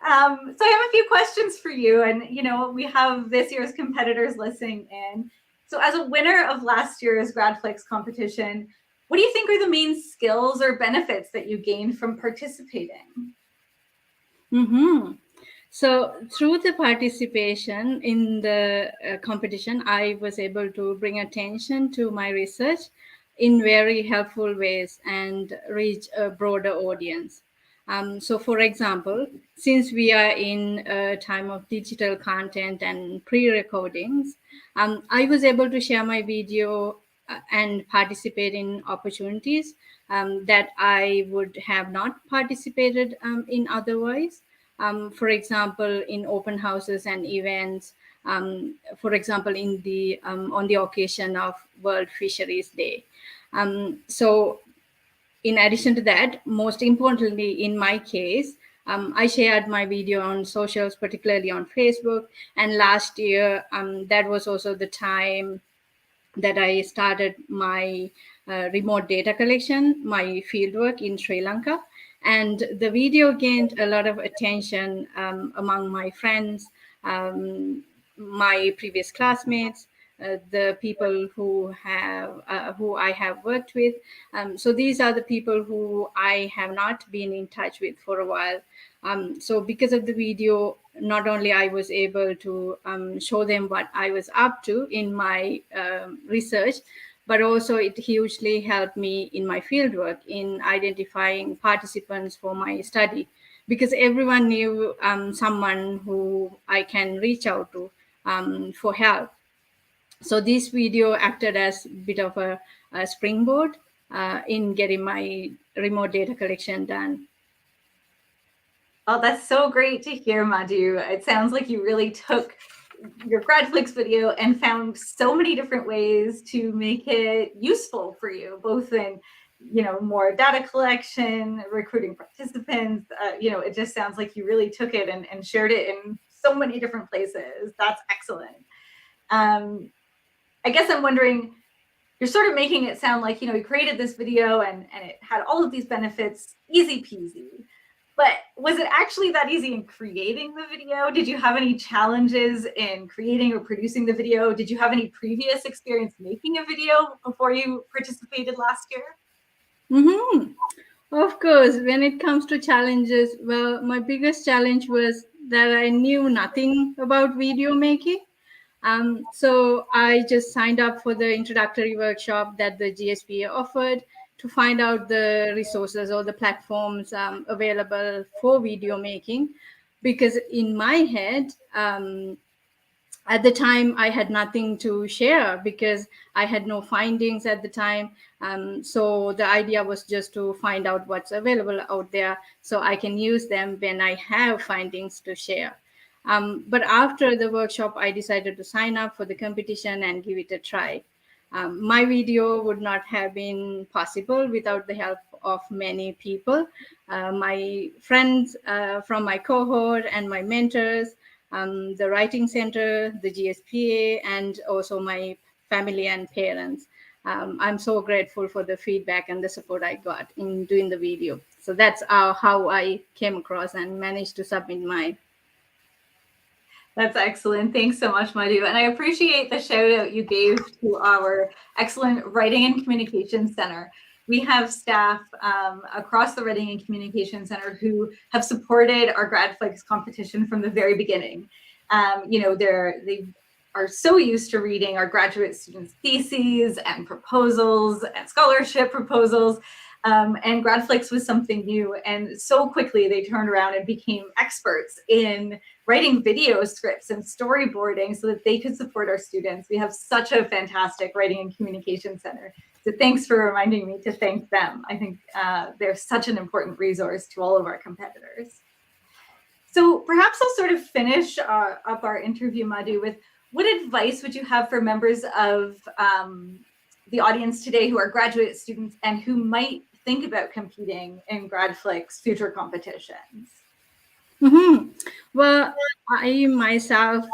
So I have a few questions for you, and we have this year's competitors listening in. So as a winner of last year's GRADflix competition, what do you think are the main skills or benefits that you gained from participating? So through the participation in the competition, I was able to bring attention to my research in very helpful ways and reach a broader audience. So for example, since we are in a time of digital content and pre-recordings, I was able to share my video and participate in opportunities that I would have not participated in otherwise. For example, in open houses and events, for example, in the on the occasion of World Fisheries Day. So in addition to that, most importantly, in my case, I shared my video on socials, particularly on Facebook. And last year, that was also the time that I started my remote data collection, my fieldwork in Sri Lanka. And the video gained a lot of attention among my friends, my previous classmates, the people who I have worked with. So these are the people who I have not been in touch with for a while. So because of the video, not only I was able to show them what I was up to in my research, but also it hugely helped me in my fieldwork in identifying participants for my study, because everyone knew someone who I can reach out to for help. So this video acted as a bit of a springboard in getting my remote data collection done. Oh, that's so great to hear, Madhu. It sounds like you really took your GRADflix video and found so many different ways to make it useful for you, both in, more data collection, recruiting participants. It just sounds like you really took it and shared it in so many different places. That's excellent. I guess I'm wondering, you're sort of making it sound like, you created this video and it had all of these benefits, easy peasy. But was it actually that easy in creating the video? Did you have any challenges in creating or producing the video? Did you have any previous experience making a video before you participated last year? Mm-hmm. Of course, when it comes to challenges, well, my biggest challenge was that I knew nothing about video making. So I just signed up for the introductory workshop that the GSPA offered to find out the resources or the platforms available for video making, because in my head, at the time, I had nothing to share because I had no findings at the time. So the idea was just to find out what's available out there so I can use them when I have findings to share. But after the workshop, I decided to sign up for the competition and give it a try. My video would not have been possible without the help of many people, my friends from my cohort and my mentors, the Writing Center, the GSPA, and also my family and parents. I'm so grateful for the feedback and the support I got in doing the video. So that's how I came across and managed to submit mine. That's excellent. Thanks so much, Madhu. And I appreciate the shout out you gave to our excellent Writing and Communication Center. We have staff across the Writing and Communication Center who have supported our GRADflix competition from the very beginning. They are so used to reading our graduate students' theses and proposals and scholarship proposals. And GRADflix was something new. And so quickly they turned around and became experts in writing video scripts and storyboarding so that they could support our students. We have such a fantastic Writing and Communication Center. So thanks for reminding me to thank them. I think they're such an important resource to all of our competitors. So perhaps I'll sort of finish up our interview, Madhu, with what advice would you have for members of the audience today who are graduate students and who might think about competing in GRADflix future competitions? Mm-hmm. Well, I myself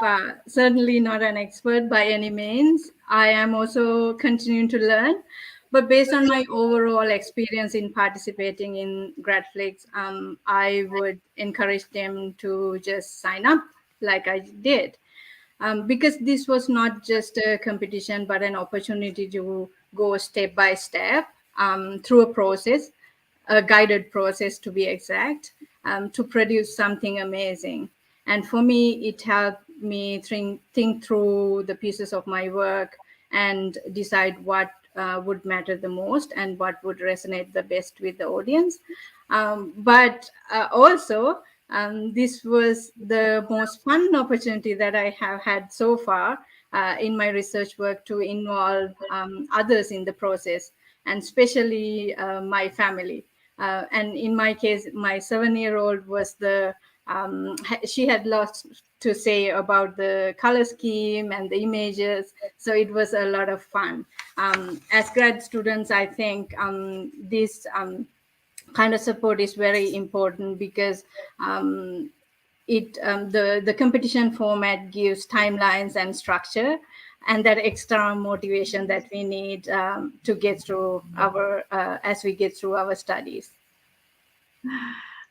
certainly not an expert by any means. I am also continuing to learn, but based on my overall experience in participating in GRADflix, I would encourage them to just sign up like I did, because this was not just a competition, but an opportunity to go step by step through a process, a guided process to be exact, to produce something amazing. And for me, it helped me think through the pieces of my work and decide what would matter the most and what would resonate the best with the audience. But also, this was the most fun opportunity that I have had so far in my research work to involve others in the process, and especially my family. And in my case, my 7-year-old was she had lots to say about the color scheme and the images. So it was a lot of fun. As grad students, I think this kind of support is very important because the competition format gives timelines and structure, and that extra motivation that we need to get through as we get through our studies.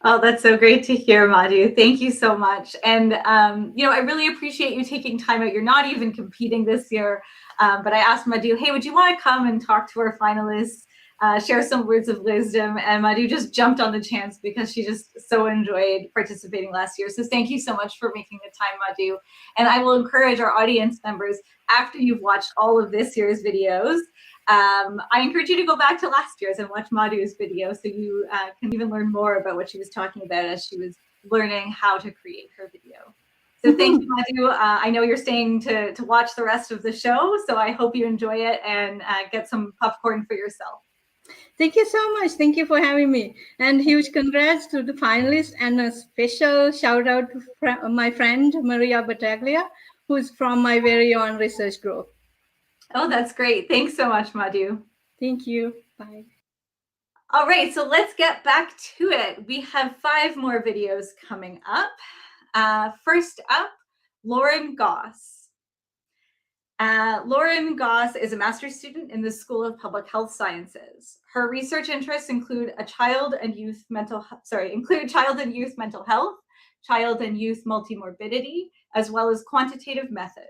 Oh, that's so great to hear, Madhu. Thank you so much. And, I really appreciate you taking time out. You're not even competing this year, but I asked Madhu, hey, would you want to come and talk to our finalists, share some words of wisdom? And Madhu just jumped on the chance because she just so enjoyed participating last year. So thank you so much for making the time, Madhu. And I will encourage our audience members, after you've watched all of this year's videos, I encourage you to go back to last year's and watch Madhu's video so you can even learn more about what she was talking about as she was learning how to create her video. So thank you, Madhu. I know you're staying to watch the rest of the show, so I hope you enjoy it and get some popcorn for yourself. Thank you so much. Thank you for having me. And huge congrats to the finalists and a special shout out to my friend, Maria Battaglia, who's from my very own research group. Oh, that's great. Thanks so much, Madhu. Thank you. Bye. All right, so let's get back to it. We have 5 more videos coming up. First up, Lauren Goss. Lauren Goss is a master's student in the School of Public Health Sciences. Her research interests include child and youth mental health, child and youth multimorbidity, as well as quantitative methods.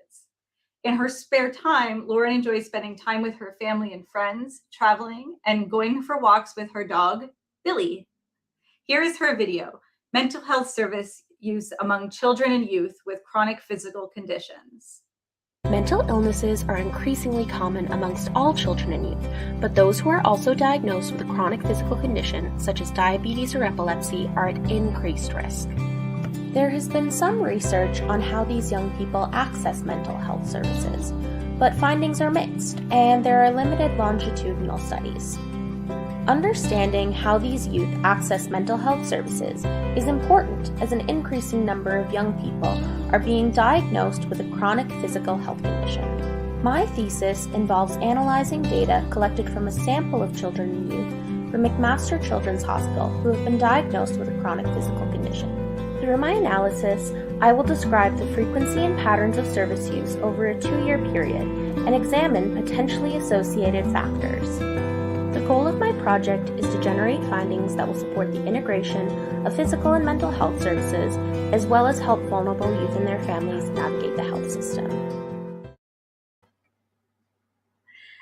In her spare time, Lauren enjoys spending time with her family and friends, traveling, and going for walks with her dog, Billy. Here is her video, Mental Health Service Use Among Children and Youth with Chronic Physical Conditions. Mental illnesses are increasingly common amongst all children and youth, but those who are also diagnosed with a chronic physical condition, such as diabetes or epilepsy, are at increased risk. There has been some research on how these young people access mental health services, but findings are mixed, and there are limited longitudinal studies. Understanding how these youth access mental health services is important as an increasing number of young people are being diagnosed with a chronic physical health condition. My thesis involves analyzing data collected from a sample of children and youth from McMaster Children's Hospital who have been diagnosed with a chronic physical condition. Through my analysis, I will describe the frequency and patterns of service use over a 2-year period and examine potentially associated factors. The goal of my project is to generate findings that will support the integration of physical and mental health services, as well as help vulnerable youth and their families navigate the health system.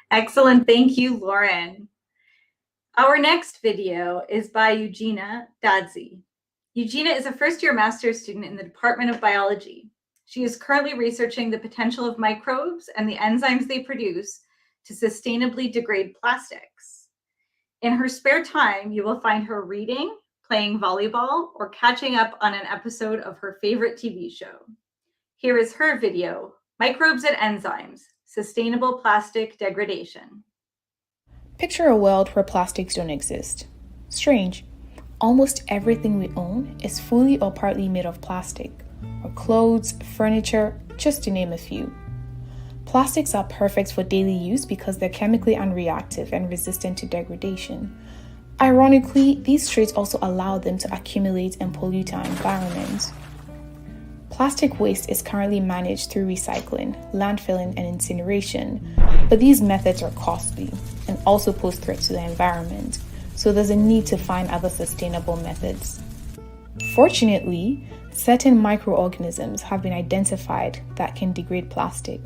Excellent. Thank you, Lauren. Our next video is by Eugenia Dadzi. Eugenia is a first-year master's student in the Department of Biology. She is currently researching the potential of microbes and the enzymes they produce to sustainably degrade plastics. In her spare time, you will find her reading, playing volleyball, or catching up on an episode of her favorite TV show. Here is her video, Microbes and Enzymes, Sustainable Plastic Degradation. Picture a world where plastics don't exist. Strange. Almost everything we own is fully or partly made of plastic. Our clothes, furniture, just to name a few. Plastics are perfect for daily use because they're chemically unreactive and resistant to degradation. Ironically, these traits also allow them to accumulate and pollute our environment. Plastic waste is currently managed through recycling, landfilling, and incineration, but these methods are costly and also pose threats to the environment, so there's a need to find other sustainable methods. Fortunately, certain microorganisms have been identified that can degrade plastic.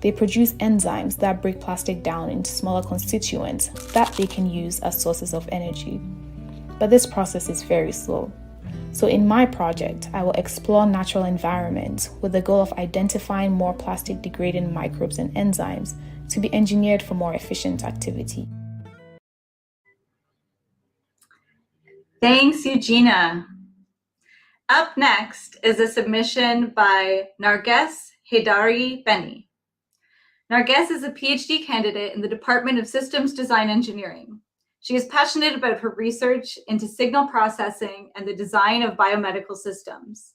They produce enzymes that break plastic down into smaller constituents that they can use as sources of energy. But this process is very slow. So in my project, I will explore natural environments with the goal of identifying more plastic degrading microbes and enzymes to be engineered for more efficient activity. Thanks, Eugenia. Up next is a submission by Narges Haidari Beni. Narges is a PhD candidate in the Department of Systems Design Engineering. She is passionate about her research into signal processing and the design of biomedical systems.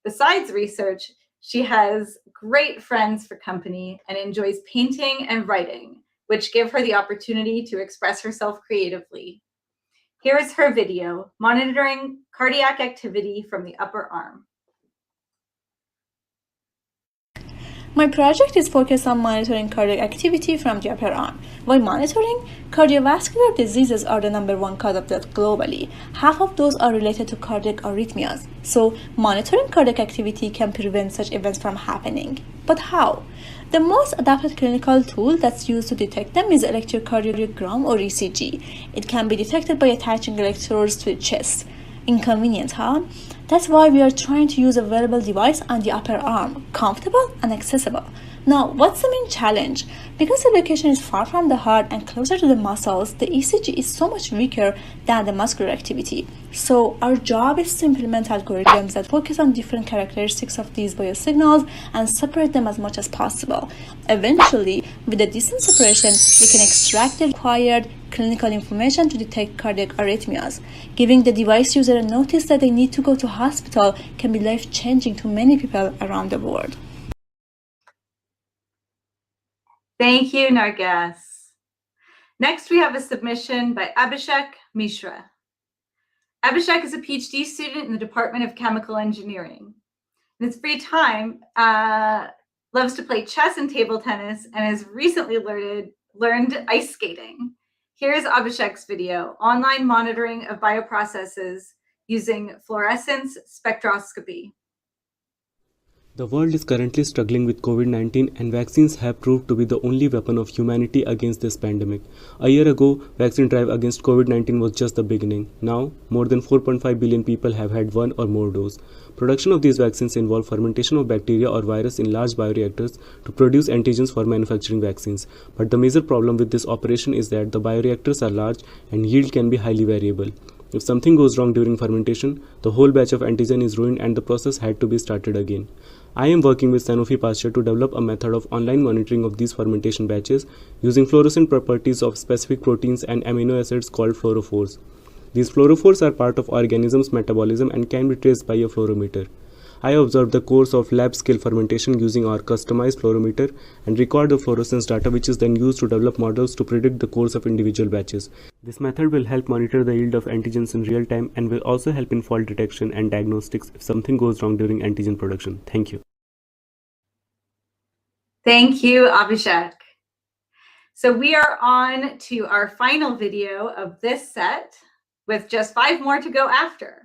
Besides research, she has great friends for company and enjoys painting and writing, which give her the opportunity to express herself creatively. Here is her video, monitoring cardiac activity from the upper arm. My project is focused on monitoring cardiac activity from the upper arm. While monitoring, cardiovascular diseases are the #1 cause of death globally. Half of those are related to cardiac arrhythmias. So, monitoring cardiac activity can prevent such events from happening. But how? The most adapted clinical tool that's used to detect them is electrocardiogram or ECG. It can be detected by attaching electrodes to the chest. Inconvenient, huh? That's why we are trying to use a wearable device on the upper arm, comfortable and accessible. Now, what's the main challenge? Because the location is far from the heart and closer to the muscles, the ECG is so much weaker than the muscular activity. So, our job is to implement algorithms that focus on different characteristics of these biosignals and separate them as much as possible. Eventually, with a decent separation, we can extract the required clinical information to detect cardiac arrhythmias. Giving the device user a notice that they need to go to hospital can be life-changing to many people around the world. Thank you, Narges. Next, we have a submission by Abhishek Mishra. Abhishek is a PhD student in the Department of Chemical Engineering. In his free time, loves to play chess and table tennis, and has recently learned ice skating. Here's Abhishek's video, Online Monitoring of Bioprocesses Using Fluorescence Spectroscopy. The world is currently struggling with COVID-19 and vaccines have proved to be the only weapon of humanity against this pandemic. A year ago, vaccine drive against COVID-19 was just the beginning. Now, more than 4.5 billion people have had one or more dose. Production of these vaccines involve fermentation of bacteria or virus in large bioreactors to produce antigens for manufacturing vaccines. But the major problem with this operation is that the bioreactors are large and yield can be highly variable. If something goes wrong during fermentation, the whole batch of antigen is ruined and the process had to be started again. I am working with Selfie to develop a method of online monitoring of these fermentation batches using fluorescent properties of specific proteins and amino acids called fluorophores. These fluorophores are part of organisms' metabolism and can be traced by a fluorometer. I observed the course of lab-scale fermentation using our customized fluorometer and record the fluorescence data, which is then used to develop models to predict the course of individual batches. This method will help monitor the yield of antigens in real time and will also help in fault detection and diagnostics if something goes wrong during antigen production. Thank you. Thank you, Abhishek. So we are on to our final video of this set with just 5 more to go after.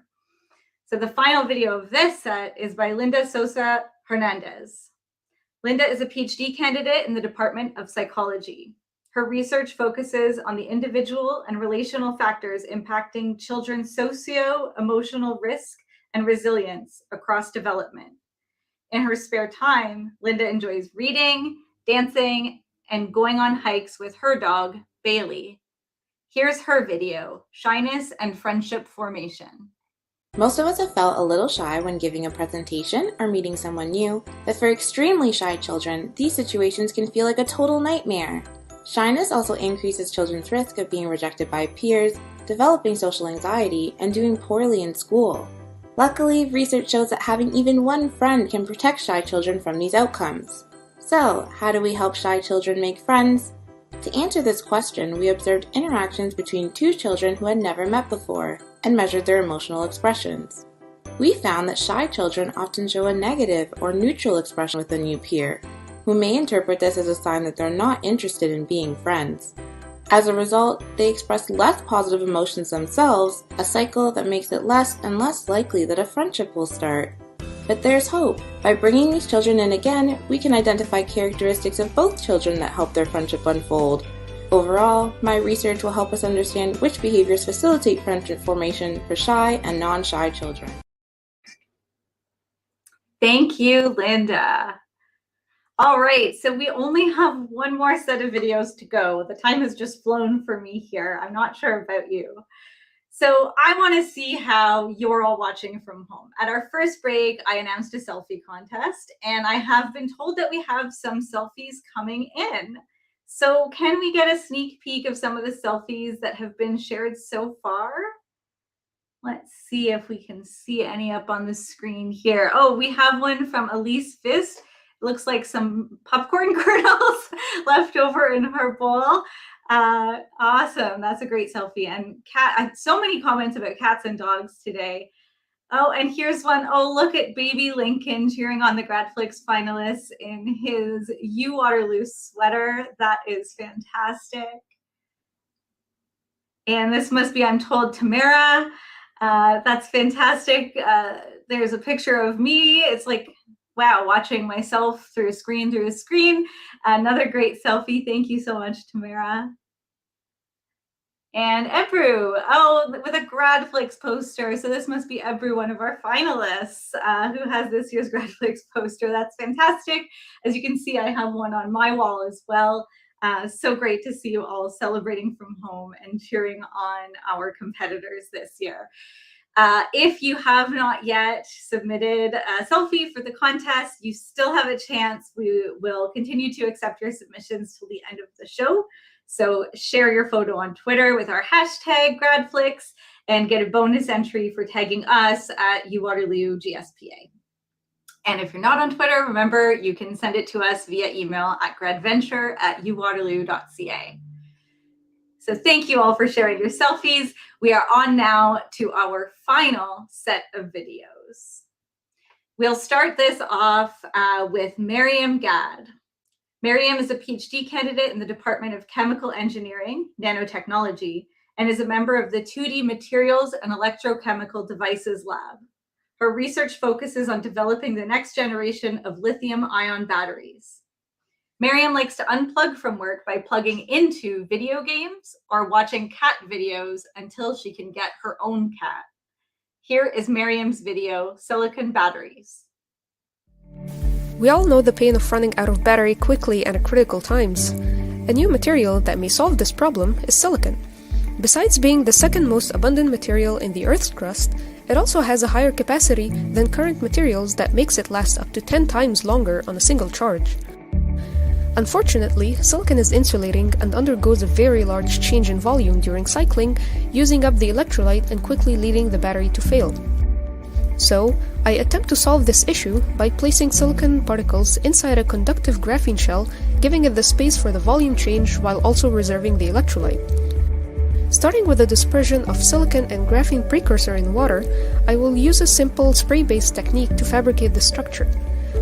So the final video of this set is by Linda Sosa Hernandez. Linda is a PhD candidate in the Department of Psychology. Her research focuses on the individual and relational factors impacting children's socio-emotional risk and resilience across development. In her spare time, Linda enjoys reading, dancing, and going on hikes with her dog, Bailey. Here's her video, Shyness and Friendship Formation. Most of us have felt a little shy when giving a presentation or meeting someone new, but for extremely shy children, these situations can feel like a total nightmare. Shyness also increases children's risk of being rejected by peers, developing social anxiety, and doing poorly in school. Luckily, research shows that having even one friend can protect shy children from these outcomes. So, how do we help shy children make friends? To answer this question, we observed interactions between 2 children who had never met before and measured their emotional expressions. We found that shy children often show a negative or neutral expression with a new peer, who may interpret this as a sign that they're not interested in being friends. As a result, they express less positive emotions themselves, a cycle that makes it less and less likely that a friendship will start. But there's hope. By bringing these children in again, we can identify characteristics of both children that help their friendship unfold. Overall, my research will help us understand which behaviors facilitate friendship formation for shy and non-shy children. Thank you, Linda. All right, so we only have one more set of videos to go. The time has just flown for me here. I'm not sure about you. So I want to see how you're all watching from home. At our first break, I announced a selfie contest, and I have been told that we have some selfies coming in. So can we get a sneak peek of some of the selfies that have been shared so far? Let's see if we can see any up on the screen here. Oh, we have one from Elise Fist. It looks like some popcorn kernels left over in her bowl. Awesome. That's a great selfie. And so many comments about cats and dogs today. Oh, and here's one. Oh, look at baby Lincoln cheering on the GRADflix finalists in his U Waterloo sweater. That is fantastic. And this must be, I'm told, Tamara. That's fantastic. There's a picture of me. It's like, wow, watching myself through a screen. Another great selfie. Thank you so much, Tamara. And Ebru, with a GRADflix poster. So this must be Ebru, one of our finalists, who has this year's GRADflix poster. That's fantastic. As you can see, I have one on my wall as well. So great to see you all celebrating from home and cheering on our competitors this year. If you have not yet submitted a selfie for the contest, you still have a chance. We will continue to accept your submissions till the end of the show. So share your photo on Twitter with our hashtag GRADflix and get a bonus entry for tagging us at UWaterloo GSPA. And if you're not on Twitter, remember, you can send it to us via email at gradventure@uwaterloo.ca. So thank you all for sharing your selfies. We are on now to our final set of videos. We'll start this off with Mariam Gad. Mariam is a PhD candidate in the Department of Chemical Engineering, Nanotechnology, and is a member of the 2D Materials and Electrochemical Devices Lab. Her research focuses on developing the next generation of lithium-ion batteries. Mariam likes to unplug from work by plugging into video games or watching cat videos until she can get her own cat. Here is Mariam's video, Silicon Batteries. We all know the pain of running out of battery quickly and at critical times. A new material that may solve this problem is silicon. Besides being the second most abundant material in the Earth's crust, it also has a higher capacity than current materials that makes it last up to 10 times longer on a single charge. Unfortunately, silicon is insulating and undergoes a very large change in volume during cycling, using up the electrolyte and quickly leading the battery to fail. So, I attempt to solve this issue by placing silicon particles inside a conductive graphene shell, giving it the space for the volume change while also reserving the electrolyte. Starting with the dispersion of silicon and graphene precursor in water, I will use a simple spray-based technique to fabricate the structure.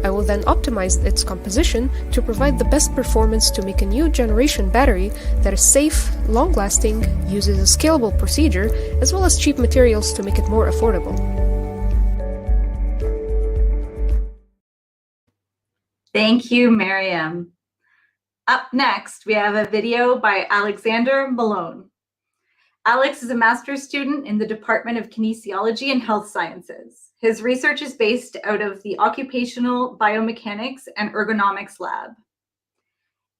I will then optimize its composition to provide the best performance to make a new generation battery that is safe, long-lasting, uses a scalable procedure, as well as cheap materials to make it more affordable. Thank you, Mariam. Up next, we have a video by Alexander Malone. Alex is a master's student in the Department of Kinesiology and Health Sciences. His research is based out of the Occupational Biomechanics and Ergonomics Lab.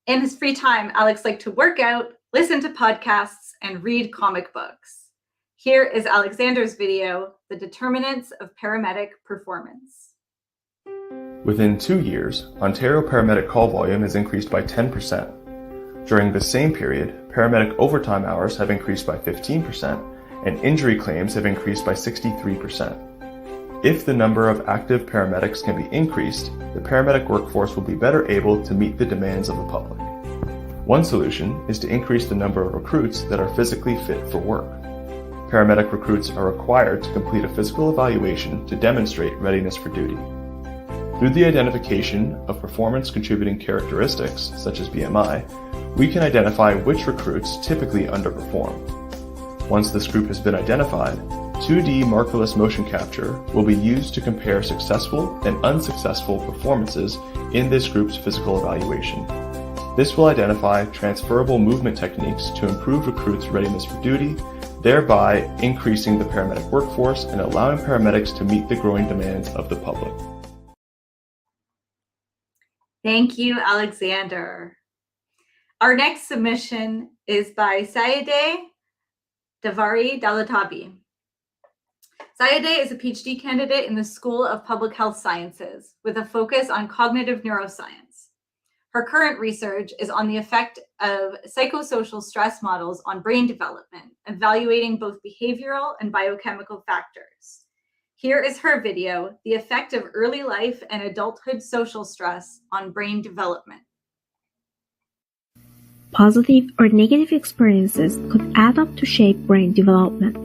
In his free time, Alex likes to work out, listen to podcasts, and read comic books. Here is Alexander's video, The Determinants of Paramedic Performance. Within 2 years, Ontario paramedic call volume has increased by 10%. During the same period, paramedic overtime hours have increased by 15%, and injury claims have increased by 63%. If the number of active paramedics can be increased, the paramedic workforce will be better able to meet the demands of the public. One solution is to increase the number of recruits that are physically fit for work. Paramedic recruits are required to complete a physical evaluation to demonstrate readiness for duty. Through the identification of performance-contributing characteristics, such as BMI, we can identify which recruits typically underperform. Once this group has been identified, 2D markerless motion capture will be used to compare successful and unsuccessful performances in this group's physical evaluation. This will identify transferable movement techniques to improve recruits' readiness for duty, thereby increasing the paramedic workforce and allowing paramedics to meet the growing demands of the public. Thank you, Alexander. Our next submission is by Sepideh Dalatabi. Sepideh is a PhD candidate in the School of Public Health Sciences with a focus on cognitive neuroscience. Her current research is on the effect of psychosocial stress models on brain development, evaluating both behavioral and biochemical factors. Here is her video, The Effect of Early Life and Adulthood Social Stress on Brain Development. Positive or negative experiences could add up to shape brain development.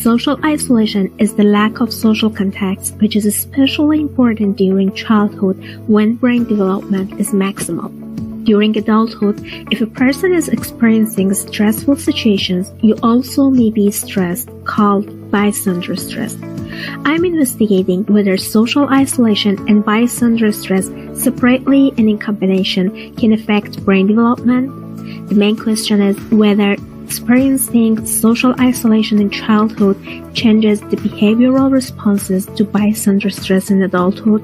Social isolation is the lack of social contact, which is especially important during childhood when brain development is maximal. During adulthood, if a person is experiencing stressful situations, you also may be stressed, called bystander stress. I'm investigating whether social isolation and bystander stress separately and in combination can affect brain development. The main question is whether experiencing social isolation in childhood changes the behavioral responses to bystander stress in adulthood.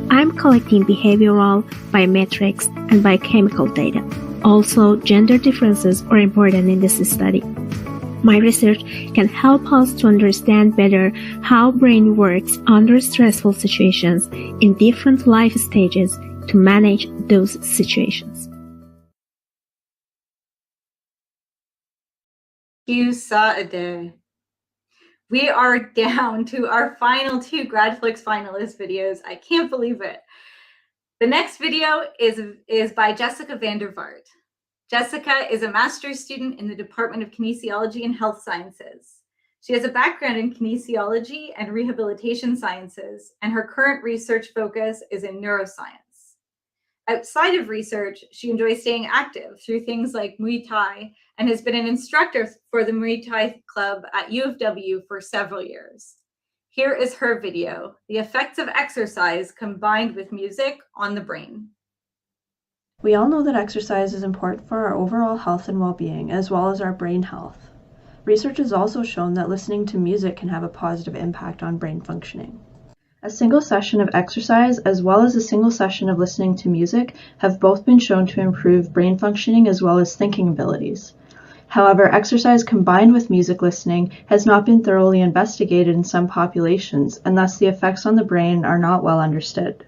I'm collecting behavioral, biometrics, and biochemical data. Also, gender differences are important in this study. My research can help us to understand better how brain works under stressful situations in different life stages to manage those situations. Thank you, Sepideh. We are down to our final 2 GRADflix finalist videos. I can't believe it. The next video is by Jessica van der Vaart. Jessica is a master's student in the Department of Kinesiology and Health Sciences. She has a background in kinesiology and rehabilitation sciences, and her current research focus is in neuroscience. Outside of research, she enjoys staying active through things like Muay Thai and has been an instructor for the Muay Thai Club at U of W for several years. Here is her video, The Effects of Exercise Combined with Music on the Brain. We all know that exercise is important for our overall health and well-being, as well as our brain health. Research has also shown that listening to music can have a positive impact on brain functioning. A single session of exercise as well as a single session of listening to music have both been shown to improve brain functioning as well as thinking abilities. However, exercise combined with music listening has not been thoroughly investigated in some populations, and thus the effects on the brain are not well understood.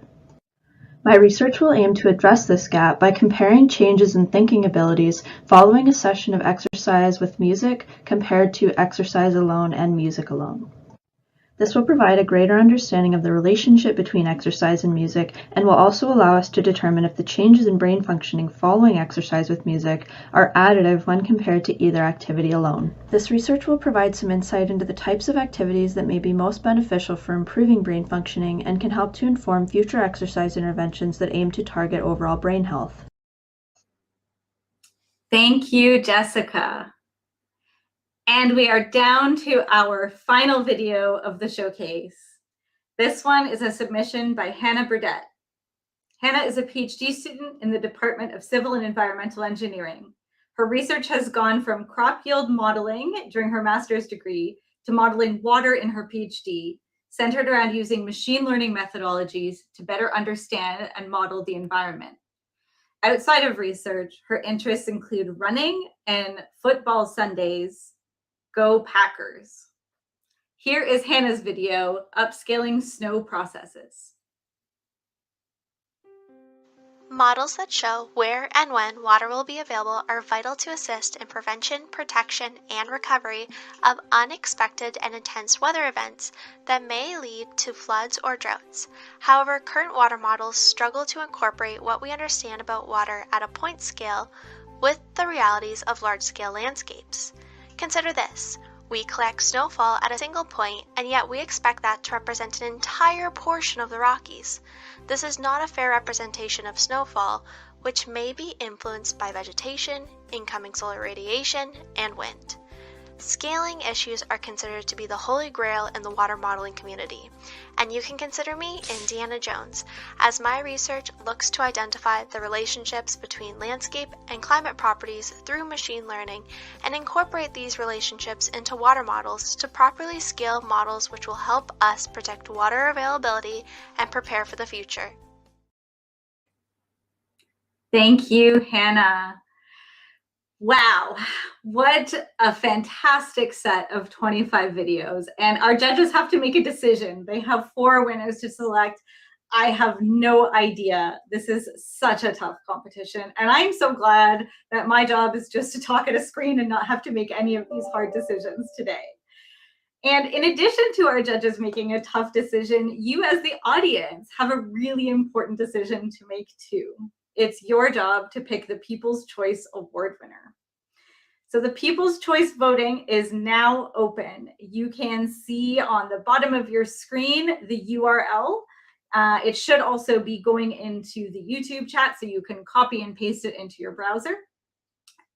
My research will aim to address this gap by comparing changes in thinking abilities following a session of exercise with music compared to exercise alone and music alone. This will provide a greater understanding of the relationship between exercise and music and will also allow us to determine if the changes in brain functioning following exercise with music are additive when compared to either activity alone. This research will provide some insight into the types of activities that may be most beneficial for improving brain functioning and can help to inform future exercise interventions that aim to target overall brain health. Thank you, Jessica. And we are down to our final video of the showcase. This one is a submission by Hannah Burdett. Hannah is a PhD student in the Department of Civil and Environmental Engineering. Her research has gone from crop yield modeling during her master's degree to modeling water in her PhD, centered around using machine learning methodologies to better understand and model the environment. Outside of research, her interests include running and football Sundays. Go Packers. Here is Hannah's video, Upscaling Snow Processes. Models that show where and when water will be available are vital to assist in prevention, protection, and recovery of unexpected and intense weather events that may lead to floods or droughts. However, current water models struggle to incorporate what we understand about water at a point scale with the realities of large-scale landscapes. Consider this. We collect snowfall at a single point, and yet we expect that to represent an entire portion of the Rockies. This is not a fair representation of snowfall, which may be influenced by vegetation, incoming solar radiation, and wind. Scaling issues are considered to be the holy grail in the water modeling community, and you can consider me Indiana Jones, as my research looks to identify the relationships between landscape and climate properties through machine learning and incorporate these relationships into water models to properly scale models which will help us protect water availability and prepare for the future. Thank you, Hannah. Wow, what a fantastic set of 25 videos. And our judges have to make a decision. They have 4 winners to select. I have no idea. This is such a tough competition. And I'm so glad that my job is just to talk at a screen and not have to make any of these hard decisions today. And in addition to our judges making a tough decision, you as the audience have a really important decision to make too. It's your job to pick the People's Choice Award winner. So the People's Choice voting is now open. You can see on the bottom of your screen the URL. It should also be going into the YouTube chat, so you can copy and paste it into your browser.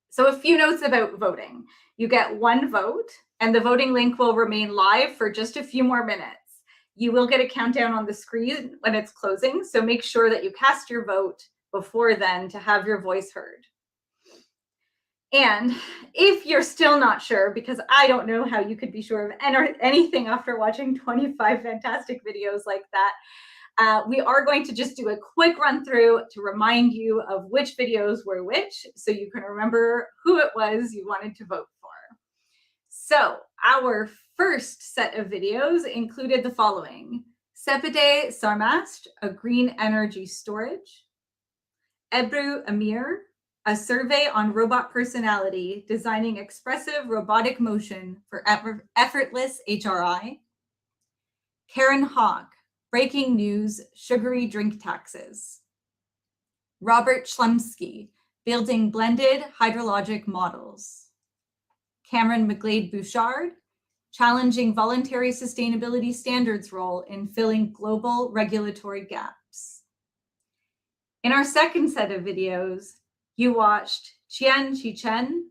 So a few notes about voting. You get one vote, and the voting link will remain live for just a few more minutes. You will get a countdown on the screen when it's closing, so make sure that you cast your vote before then to have your voice heard. And if you're still not sure, because I don't know how you could be sure of anything after watching 25 fantastic videos like that, we are going to just do a quick run through to remind you of which videos were which, so you can remember who it was you wanted to vote for. So our first set of videos included the following: Sepideh Sarmast, a green energy storage; Ebru Emir, a survey on robot personality, designing expressive robotic motion for effortless HRI; Karen Hock, breaking news, sugary drink taxes; Robert Chlumsky, building blended hydrologic models; Cameron McGlade-Bouchard, challenging voluntary sustainability standards role in filling global regulatory gaps. In our second set of videos, you watched Qian Qichen,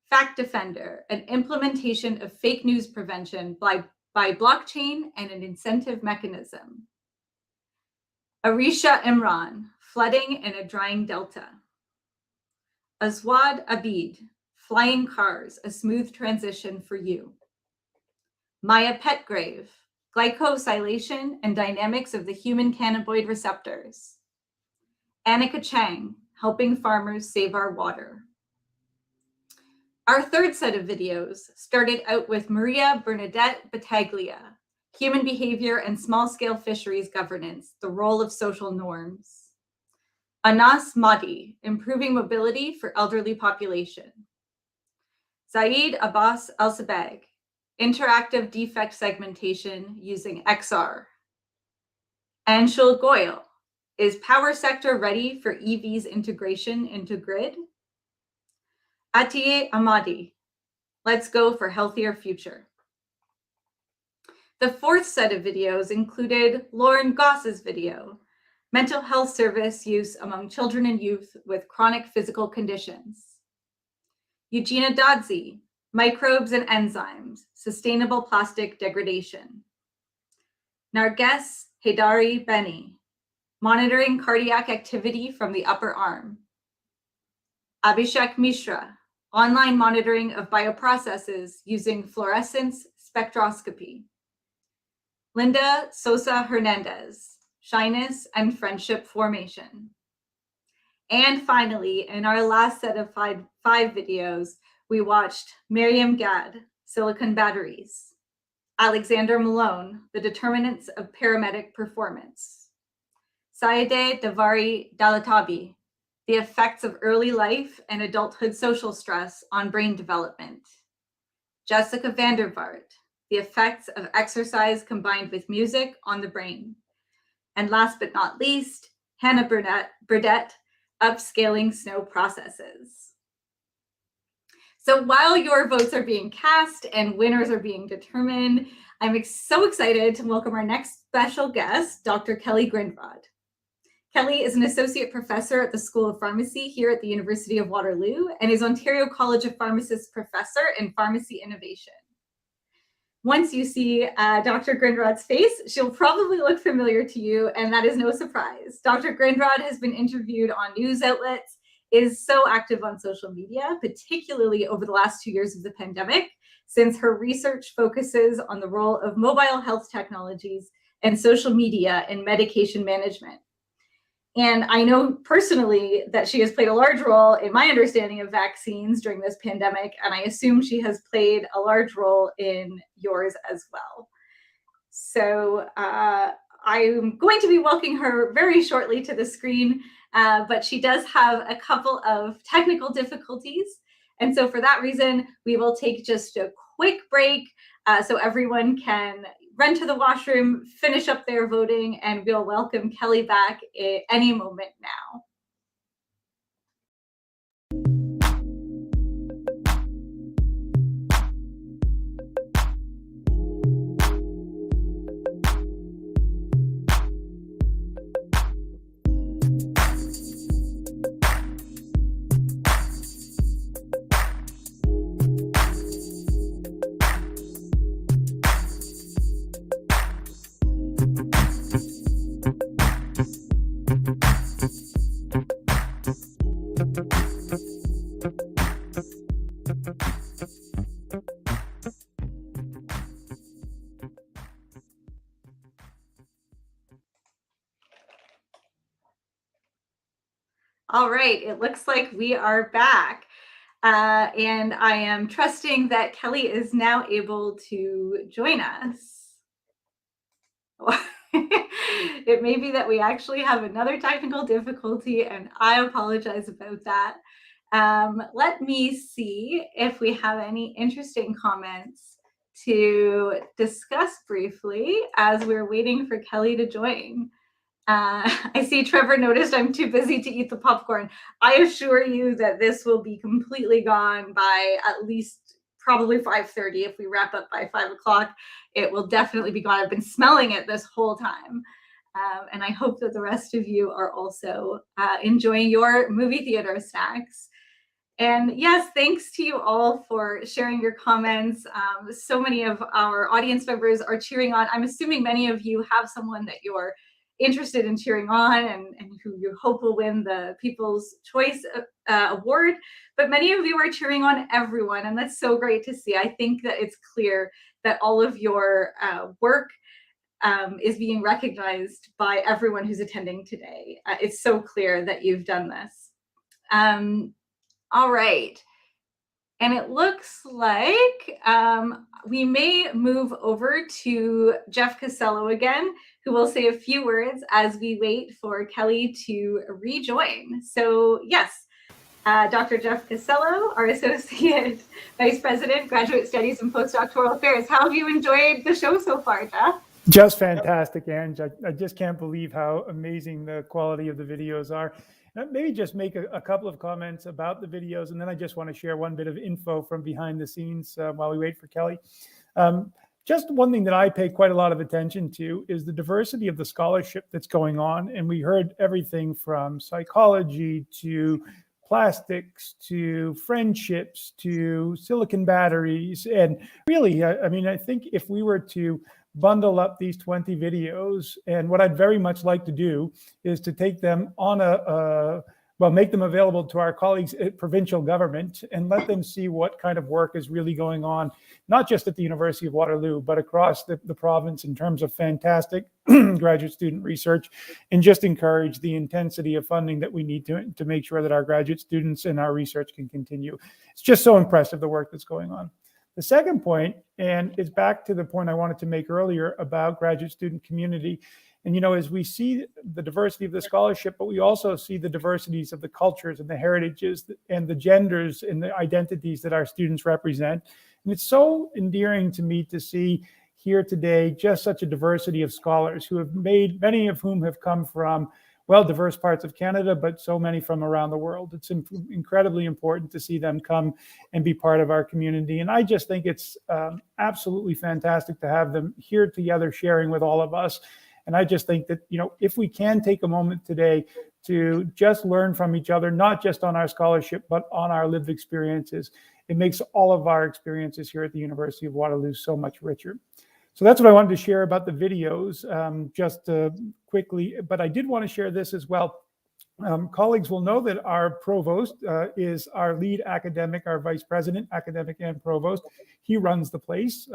Fact Defender, an implementation of fake news prevention by blockchain and an incentive mechanism; Arisha Imran, flooding in a drying delta; Aswad Abid, flying cars, a smooth transition for you; Maya Petgrave, glycosylation and dynamics of the human cannabinoid receptors; Annika Chang, helping farmers save our water. Our third set of videos started out with Maria Bernadette Battaglia, human behavior and small-scale fisheries governance, the role of social norms; Anas Mahdi, improving mobility for elderly population; Zaid Abbas Al-Sabag, interactive defect segmentation using XR; Anshul Goyal, is power sector ready for EVs integration into grid? Atiye Ahmadi, let's go for healthier future. The fourth set of videos included Lauren Goss's video, mental health service use among children and youth with chronic physical conditions; Eugenia Dodzi, microbes and enzymes, sustainable plastic degradation; Narges Haidari Beni, monitoring cardiac activity from the upper arm; Abhishek Mishra, online monitoring of bioprocesses using fluorescence spectroscopy; Linda Sosa Hernandez, shyness and friendship formation. And finally, in our last set of five videos, we watched Miriam Gad, silicon batteries; Alexander Malone, the determinants of paramedic performance; Saideh Davari Dalatabi, the effects of early life and adulthood social stress on brain development; Jessica Vandervaart, the effects of exercise combined with music on the brain; and last but not least, Hannah Burdett, upscaling snow processes. So while your votes are being cast and winners are being determined, I'm so excited to welcome our next special guest, Dr. Kelly Grindrod. Kelly is an associate professor at the School of Pharmacy here at the University of Waterloo and is Ontario College of Pharmacists professor in pharmacy innovation. Once you see Dr. Grindrod's face, she'll probably look familiar to you, and that is no surprise. Dr. Grindrod has been interviewed on news outlets, is so active on social media, particularly over the last 2 years of the pandemic, since her research focuses on the role of mobile health technologies and social media in medication management. And I know personally that she has played a large role in my understanding of vaccines during this pandemic, and I assume she has played a large role in yours as well. So I'm going to be welcoming her very shortly to the screen, but she does have a couple of technical difficulties. And so for that reason, we will take just a quick break so everyone can run to the washroom, finish up their voting, and we'll welcome Kelly back at any moment now. All right, it looks like we are back. And I am trusting that Kelly is now able to join us. It may be that we actually have another technical difficulty, and I apologize about that. Let me see if we have any interesting comments to discuss briefly as we're waiting for Kelly to join. I see Trevor noticed I'm too busy to eat the popcorn. I assure you that this will be completely gone by at least probably 5:30. If we wrap up by 5 o'clock, it will definitely be gone. I've been smelling it this whole time. And I hope that the rest of you are also enjoying your movie theater snacks. And yes, thanks to you all for sharing your comments. So many of our audience members are cheering on. I'm assuming many of you have someone that you're interested in cheering on and who you hope will win the People's Choice Award. But many of you are cheering on everyone, and that's so great to see. I think that it's clear that all of your work is being recognized by everyone who's attending today. It's so clear that you've done this. All right. And it looks like we may move over to Jeff Casello again, who will say a few words as we wait for Kelly to rejoin. So yes, Dr. Jeff Casello, our Associate Vice President, Graduate Studies and Postdoctoral Affairs. How have you enjoyed the show so far, Jeff? Just fantastic, Ange. I just can't believe how amazing the quality of the videos are. Maybe just make a couple of comments about the videos, and then I just want to share one bit of info from behind the scenes while we wait for Kelly. Just one thing that I pay quite a lot of attention to is the diversity of the scholarship that's going on. And we heard everything from psychology to plastics to friendships to silicon batteries. And really, I mean, I think if we were to bundle up these 20 videos, and what I'd very much like to do is to take them on make them available to our colleagues at provincial government and let them see what kind of work is really going on, not just at the University of Waterloo, but across the province in terms of fantastic graduate student research, and just encourage the intensity of funding that we need to make sure that our graduate students and our research can continue. It's just so impressive, the work that's going on. The second point, and it's back to the point I wanted to make earlier about graduate student community. And, you know, as we see the diversity of the scholarship, but we also see the diversities of the cultures and the heritages and the genders and the identities that our students represent. And it's so endearing to me to see here today just such a diversity of scholars who have made, many of whom have come from, well, diverse parts of Canada, but so many from around the world. It's incredibly important to see them come and be part of our community. And I just think it's absolutely fantastic to have them here together sharing with all of us. And I just think that, you know, if we can take a moment today to just learn from each other, not just on our scholarship, but on our lived experiences, it makes all of our experiences here at the University of Waterloo so much richer. So that's what I wanted to share about the videos, just quickly, but I did want to share this as well. Colleagues will know that our provost is our lead academic, our vice president, academic and provost. He runs the place,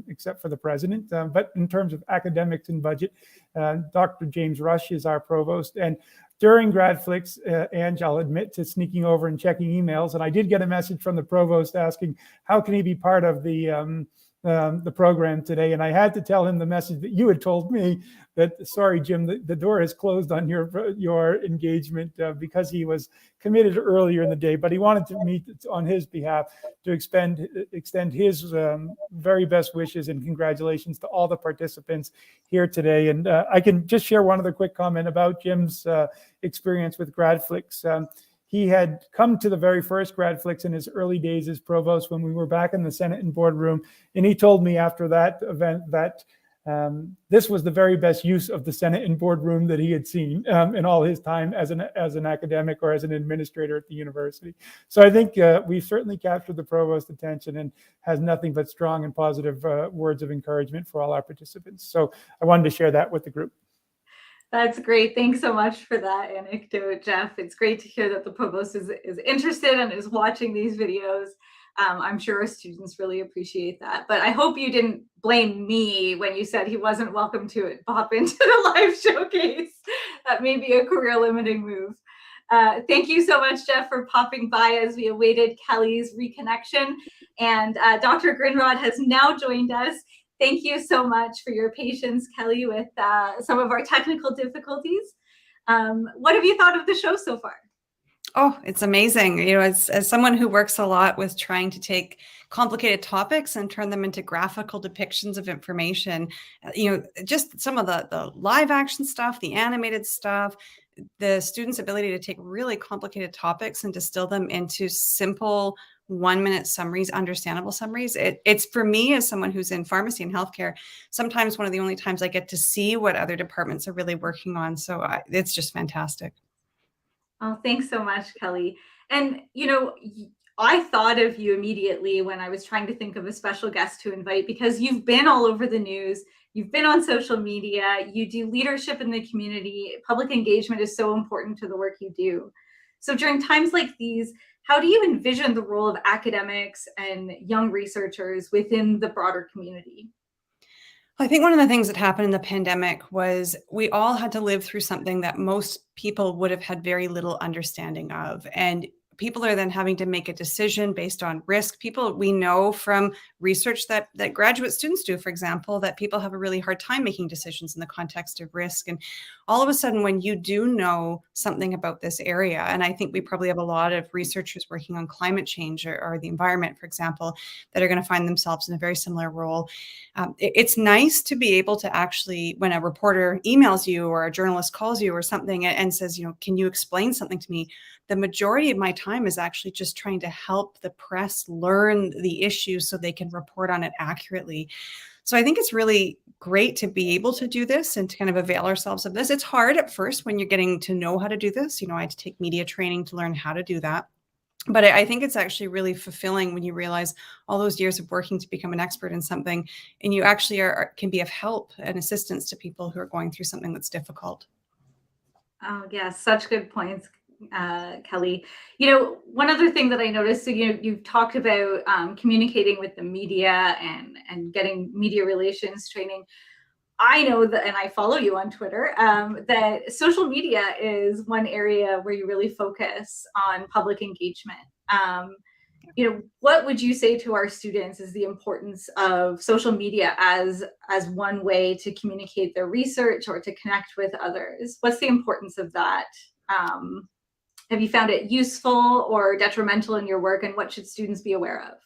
except for the president. But in terms of academics and budget, Dr. James Rush is our provost. And during GRADflix, Ange, I'll admit to sneaking over and checking emails. And I did get a message from the provost asking, how can he be part of the program today? And I had to tell him the message that you had told me, that, sorry, Jim, the door is closed on your engagement because he was committed earlier in the day, but he wanted to meet on his behalf to extend his very best wishes and congratulations to all the participants here today. And I can just share one other quick comment about Jim's experience with GRADflix. He had come to the very first GRADflix in his early days as provost when we were back in the Senate and boardroom. And he told me after that event that this was the very best use of the Senate and boardroom that he had seen in all his time as an academic or as an administrator at the university. So I think we've certainly captured the provost's attention and has nothing but strong and positive words of encouragement for all our participants. So I wanted to share that with the group. That's great. Thanks so much for that anecdote, Jeff. It's great to hear that the provost is interested and is watching these videos. I'm sure our students really appreciate that. But I hope you didn't blame me when you said he wasn't welcome to pop into the live showcase. That may be a career limiting move. Thank you so much, Jeff, for popping by as we awaited Kelly's reconnection. And Dr. Grinrod has now joined us. Thank you so much for your patience, Kelly, with some of our technical difficulties. What have you thought of the show so far? Oh, it's amazing. You know, as someone who works a lot with trying to take complicated topics and turn them into graphical depictions of information, you know, just some of the live action stuff, the animated stuff, the students' ability to take really complicated topics and distill them into simple 1-minute summaries, understandable summaries. It's for me, as someone who's in pharmacy and healthcare, sometimes one of the only times I get to see what other departments are really working on. So it's just fantastic. Oh, thanks so much, Kelly. And, you know, I thought of you immediately when I was trying to think of a special guest to invite, because you've been all over the news. You've been on social media. You do leadership in the community. Public engagement is so important to the work you do. So during times like these, how do you envision the role of academics and young researchers within the broader community? I think one of the things that happened in the pandemic was we all had to live through something that most people would have had very little understanding of. And people are then having to make a decision based on risk. We know from research that graduate students do, for example, that people have a really hard time making decisions in the context of risk. And all of a sudden, when you do know something about this area, and I think we probably have a lot of researchers working on climate change or the environment, for example, that are going to find themselves in a very similar role. It's nice to be able to actually, when a reporter emails you or a journalist calls you or something and says, you know, can you explain something to me? The majority of my time is actually just trying to help the press learn the issue so they can report on it accurately. So I think it's really great to be able to do this and to kind of avail ourselves of this. It's hard at first when you're getting to know how to do this. You know, I had to take media training to learn how to do that. But I think it's actually really fulfilling when you realize all those years of working to become an expert in something, and you actually can be of help and assistance to people who are going through something that's difficult. Oh, yeah, such good points, Kelly. You know, one other thing that I noticed, so, you know, you've talked about communicating with the media and getting media relations training. I know that, and I follow you on Twitter, that social media is one area where you really focus on public engagement. You know, what would you say to our students is the importance of social media as one way to communicate their research or to connect with others? What's the importance of that? Have you found it useful or detrimental in your work, and what should students be aware of?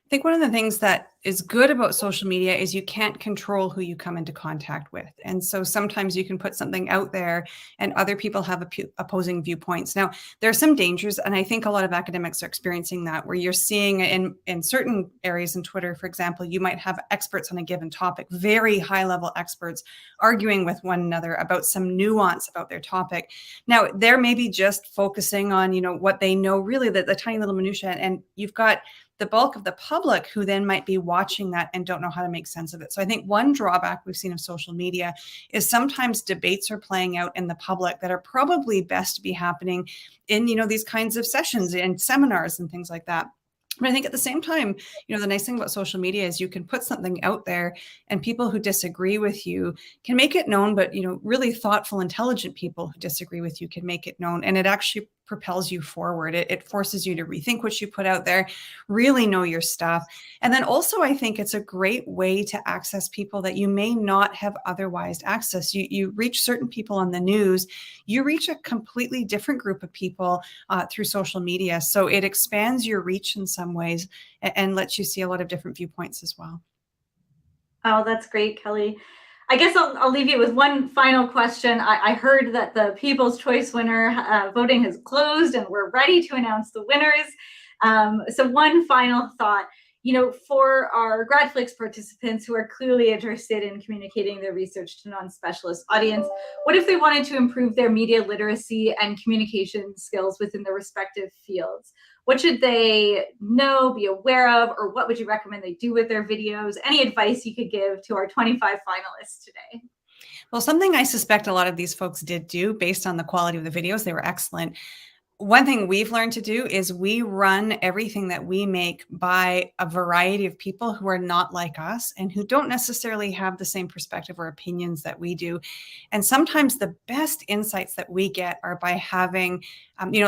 I think one of the things that is good about social media is you can't control who you come into contact with. And so sometimes you can put something out there and other people have opposing viewpoints. Now, there are some dangers, and I think a lot of academics are experiencing that, where you're seeing in certain areas in Twitter, for example, you might have experts on a given topic, very high-level experts arguing with one another about some nuance about their topic. Now, they're maybe just focusing on, you know, what they know, really the tiny little minutiae, and you've got the bulk of the public who then might be watching that and don't know how to make sense of it. So I think one drawback we've seen of social media is sometimes debates are playing out in the public that are probably best to be happening in, you know, these kinds of sessions and seminars and things like that. But I think at the same time, you know, the nice thing about social media is you can put something out there and people who disagree with you can make it known, but, you know, really thoughtful, intelligent people who disagree with you can make it known. And it actually propels you forward. It forces you to rethink what you put out there, really know your stuff. And then also, I think it's a great way to access people that you may not have otherwise accessed. You reach certain people on the news, you reach a completely different group of people through social media. So it expands your reach in some ways and lets you see a lot of different viewpoints as well. Oh, that's great, Kelly. I guess I'll leave you with one final question. I heard that the People's Choice winner voting has closed and we're ready to announce the winners. So one final thought, you know, for our GRADflix participants who are clearly interested in communicating their research to non-specialist audience, what if they wanted to improve their media literacy and communication skills within their respective fields? What should they know, be aware of, or what would you recommend they do with their videos? Any advice you could give to our 25 finalists today? Well, something I suspect a lot of these folks did do based on the quality of the videos, they were excellent. One thing we've learned to do is we run everything that we make by a variety of people who are not like us and who don't necessarily have the same perspective or opinions that we do. And sometimes the best insights that we get are by having,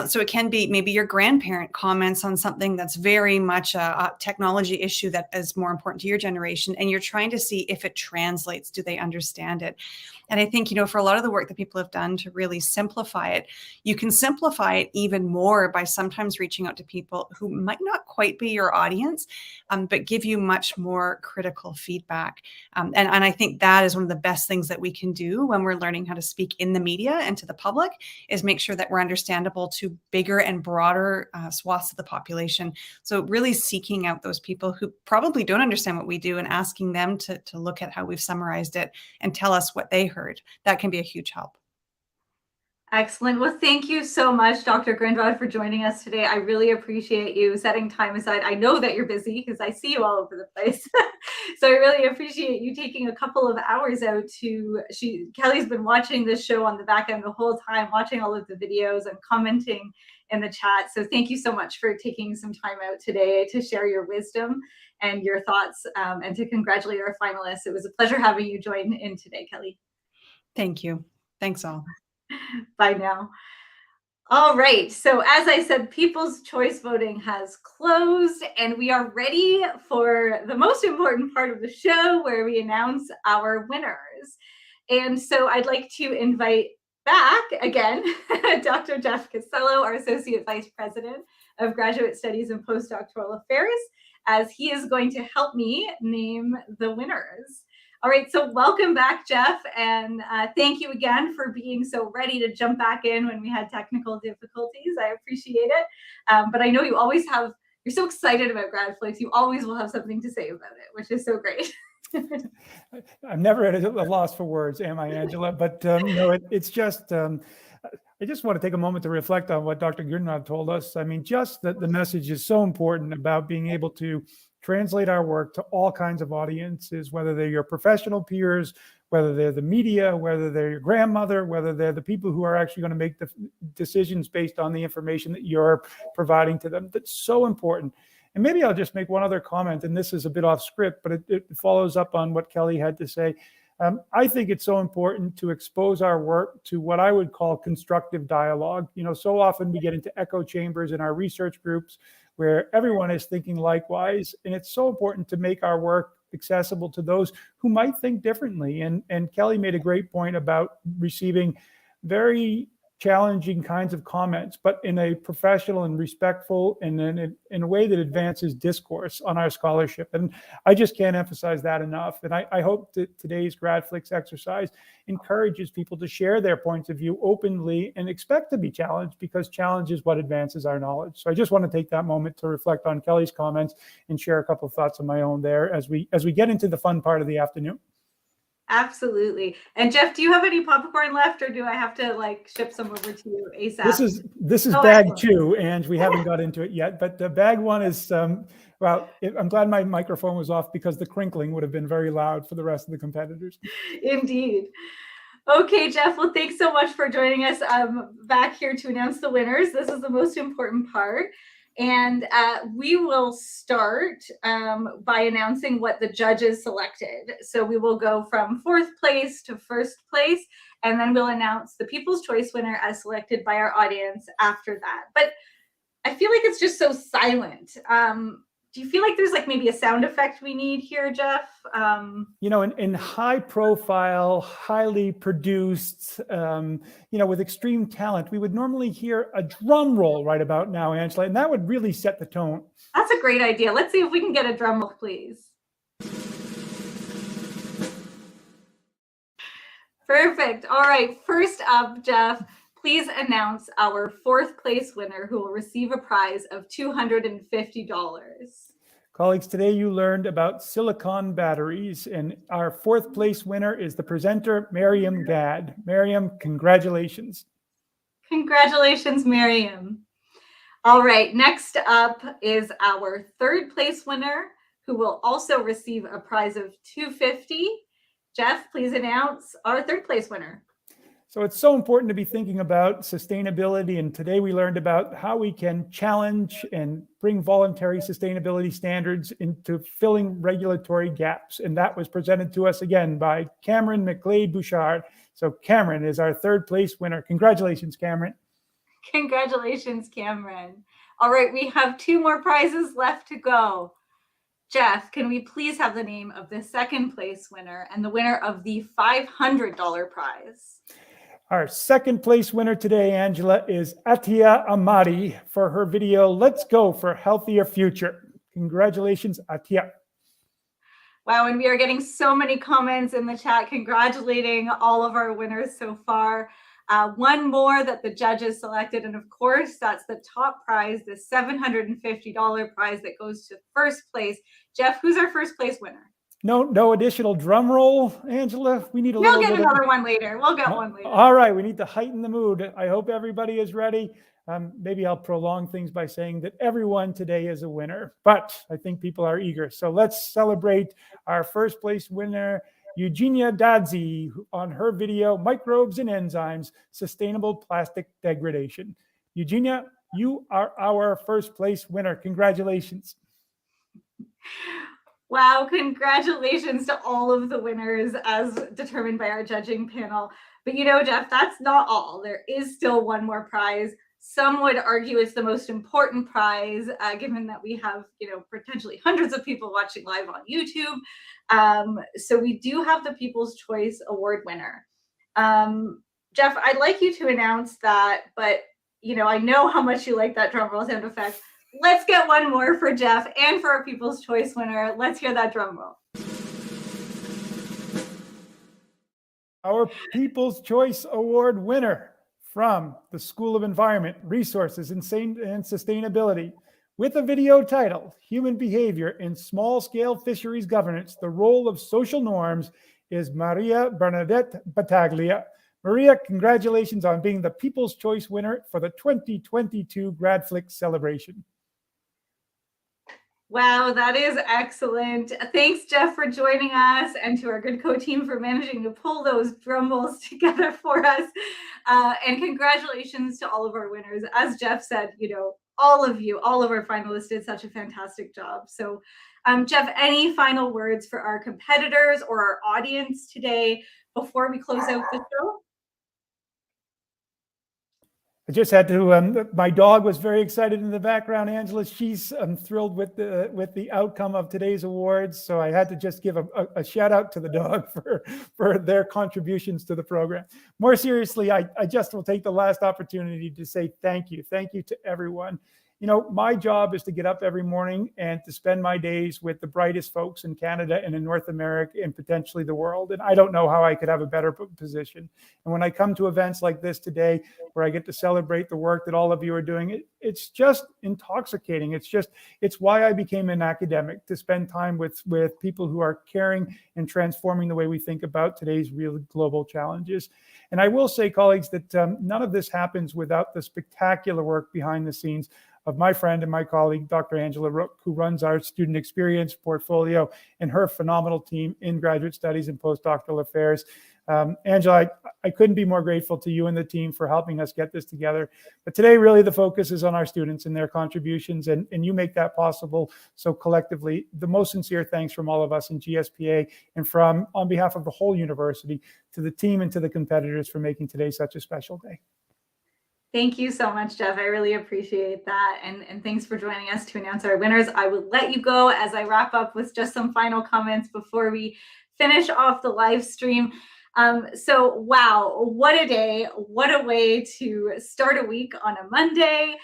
so it can be maybe your grandparent comments on something that's very much a technology issue that is more important to your generation. And you're trying to see if it translates, do they understand it? And I think, for a lot of the work that people have done to really simplify it, you can simplify it even more by sometimes reaching out to people who might not quite be your audience, but give you much more critical feedback. And I think that is one of the best things that we can do when we're learning how to speak in the media and to the public, is make sure that we're understandable to bigger and broader swaths of the population. So really seeking out those people who probably don't understand what we do and asking them to look at how we've summarized it and tell us what they heard. That can be a huge help. Excellent. Well, thank you so much, Dr. Grindrod, for joining us today. I really appreciate you setting time aside. I know that you're busy because I see you all over the place. So I really appreciate you taking a couple of hours out Kelly's been watching this show on the back end the whole time, watching all of the videos and commenting in the chat. So thank you so much for taking some time out today to share your wisdom and your thoughts, and to congratulate our finalists. It was a pleasure having you join in today, Kelly. Thank you. Thanks all. Bye now. All right. So as I said, People's Choice voting has closed, and we are ready for the most important part of the show, where we announce our winners. And so I'd like to invite back again Dr. Jeff Casello, our Associate Vice President of Graduate Studies and Postdoctoral Affairs, as he is going to help me name the winners. All right, so welcome back, Jeff, and thank you again for being so ready to jump back in when we had technical difficulties. I appreciate it, but I know you're so excited about GRADflix, you always will have something to say about it, which is so great. I'm never at a loss for words, am I, Angela? But it's just, I just want to take a moment to reflect on what Dr. Grindrod told us. I mean, just that the message is so important about being able to translate our work to all kinds of audiences, whether they're your professional peers, whether they're the media, whether they're your grandmother, whether they're the people who are actually going to make the decisions based on the information that you're providing to them. That's so important. And maybe I'll just make one other comment, and this is a bit off script, but it follows up on what Kelly had to say. I think it's so important to expose our work to what I would call constructive dialogue. So often we get into echo chambers in our research groups where everyone is thinking likewise. And it's so important to make our work accessible to those who might think differently. And Kelly made a great point about receiving very challenging kinds of comments, but in a professional and respectful and in a way that advances discourse on our scholarship. And I just can't emphasize that enough. And I hope that today's GRADflix exercise encourages people to share their points of view openly and expect to be challenged, because challenge is what advances our knowledge. So I just want to take that moment to reflect on Kelly's comments and share a couple of thoughts of my own there as we get into the fun part of the afternoon. Absolutely. And Jeff, do you have any popcorn left, or do I have to ship some over to you ASAP? This is bag two, and we haven't got into it yet. But bag one is I'm glad my microphone was off, because the crinkling would have been very loud for the rest of the competitors. Indeed. Okay, Jeff. Well, thanks so much for joining us back here to announce the winners. This is the most important part. And we will start by announcing what the judges selected. So we will go from 4th place to 1st place, and then we'll announce the People's Choice winner as selected by our audience after that. But I feel like it's just so silent. Do you feel like there's maybe a sound effect we need here, Jeff? In high profile, highly produced, with extreme talent, we would normally hear a drum roll right about now, Angela, and that would really set the tone. That's a great idea. Let's see if we can get a drum roll, please. Perfect. All right. First up, Jeff, please announce our 4th place winner, who will receive a prize of $250. Colleagues, today you learned about silicon batteries, and our 4th place winner is the presenter, Miriam Gadd. Miriam, congratulations. Congratulations, Miriam. All right, next up is our 3rd place winner, who will also receive a prize of $250. Jeff, please announce our third place winner. So it's so important to be thinking about sustainability. And today we learned about how we can challenge and bring voluntary sustainability standards into filling regulatory gaps. And that was presented to us again by Cameron McGlade-Bouchard. So Cameron is our third place winner. Congratulations, Cameron. Congratulations, Cameron. All right, we have 2 more prizes left to go. Jeff, can we please have the name of the second place winner and the winner of the $500 prize? Our second place winner today, Angela, is Atia Amadi for her video, Let's Go for Healthier Future. Congratulations, Atia. Wow, and we are getting so many comments in the chat congratulating all of our winners so far. One more that the judges selected, and of course, that's the top prize, the $750 prize that goes to first place. Jeff, who's our first place winner? No additional drum roll, Angela. We need a little bit. We'll get another one later. We'll get one later. All right, we need to heighten the mood. I hope everybody is ready. Maybe I'll prolong things by saying that everyone today is a winner, but I think people are eager. So let's celebrate our first place winner, Eugenia Dadzi, on her video, Microbes and Enzymes, Sustainable Plastic Degradation. Eugenia, you are our first place winner. Congratulations. Wow, congratulations to all of the winners as determined by our judging panel. But you know, Jeff, that's not all. There is still one more prize. Some would argue it's the most important prize, given that we have, potentially hundreds of people watching live on YouTube. So we do have the People's Choice Award winner. Jeff, I'd like you to announce that, but I know how much you like that drum roll sound effect. Let's get one more for Jeff and for our People's Choice winner. Let's hear that drum roll. Our People's Choice Award winner from the School of Environment, Resources, and Sustainability, with a video title, Human Behavior in Small-Scale Fisheries Governance, the Role of Social Norms, is Maria Bernadette Battaglia. Maria, congratulations on being the People's Choice winner for the 2022 GRADflix celebration. Wow, that is excellent. Thanks, Jeff, for joining us, and to our good co-team for managing to pull those drum rolls together for us. And congratulations to all of our winners. As Jeff said, all of our finalists did such a fantastic job. So, Jeff, any final words for our competitors or our audience today before we close out the show? I just had to, my dog was very excited in the background, Angela. She's thrilled with the outcome of today's awards. So I had to just give a shout out to the dog for their contributions to the program. More seriously, I just will take the last opportunity to say thank you. Thank you to everyone. My job is to get up every morning and to spend my days with the brightest folks in Canada and in North America and potentially the world. And I don't know how I could have a better position. And when I come to events like this today, where I get to celebrate the work that all of you are doing, it's just intoxicating. It's why I became an academic, to spend time with people who are caring and transforming the way we think about today's real global challenges. And I will say, colleagues, that none of this happens without the spectacular work behind the scenes of my friend and my colleague, Dr. Angela Rook, who runs our student experience portfolio, and her phenomenal team in graduate studies and postdoctoral affairs. Angela, I couldn't be more grateful to you and the team for helping us get this together. But today, really, the focus is on our students and their contributions, and you make that possible. So collectively, the most sincere thanks from all of us in GSPA and on behalf of the whole university, to the team and to the competitors for making today such a special day. Thank you so much, Jeff. I really appreciate that. And thanks for joining us to announce our winners. I will let you go as I wrap up with just some final comments before we finish off the live stream. So, wow, what a day. What a way to start a week on a Monday.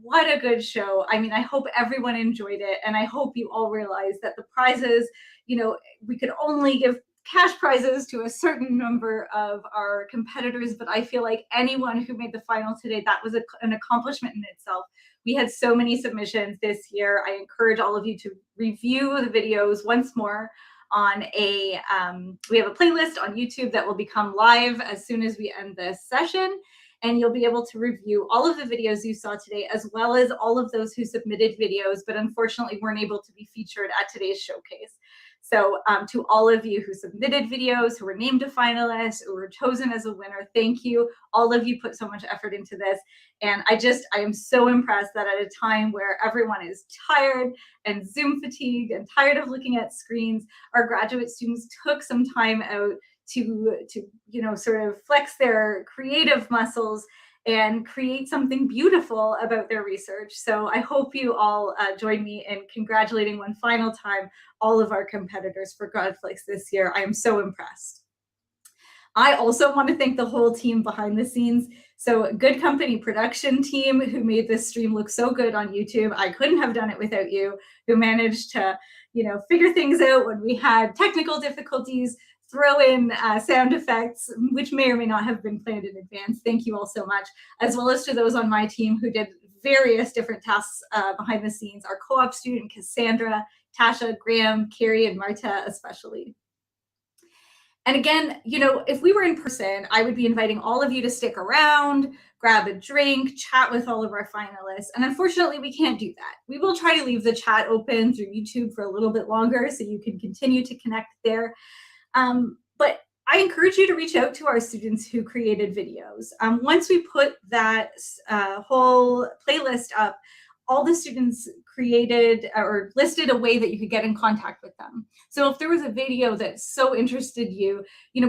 What a good show. I mean, I hope everyone enjoyed it. And I hope you all realize that the prizes, we could only give cash prizes to a certain number of our competitors, but I feel like anyone who made the final today, that was an accomplishment in itself. We had so many submissions this year. I encourage all of you to review the videos once more on we have a playlist on YouTube that will become live as soon as we end this session. And you'll be able to review all of the videos you saw today, as well as all of those who submitted videos, but unfortunately weren't able to be featured at today's showcase. So to all of you who submitted videos, who were named a finalist, who were chosen as a winner, thank you. All of you put so much effort into this. And I am so impressed that at a time where everyone is tired and Zoom fatigued and tired of looking at screens, our graduate students took some time out to sort of flex their creative muscles and create something beautiful about their research. So I hope you all join me in congratulating one final time all of our competitors for GRADflix this year. I am so impressed. I also want to thank the whole team behind the scenes. So Good Company production team who made this stream look so good on YouTube. I couldn't have done it without you, who managed to, figure things out when we had technical difficulties, throw in sound effects, which may or may not have been planned in advance. Thank you all so much, as well as to those on my team who did various different tasks behind the scenes. Our co-op student, Cassandra, Tasha, Graham, Carrie, and Marta especially. And again, if we were in person, I would be inviting all of you to stick around, grab a drink, chat with all of our finalists. And unfortunately, we can't do that. We will try to leave the chat open through YouTube for a little bit longer so you can continue to connect there. But I encourage you to reach out to our students who created videos. Once we put that whole playlist up, all the students created or listed a way that you could get in contact with them. So if there was a video that so interested you,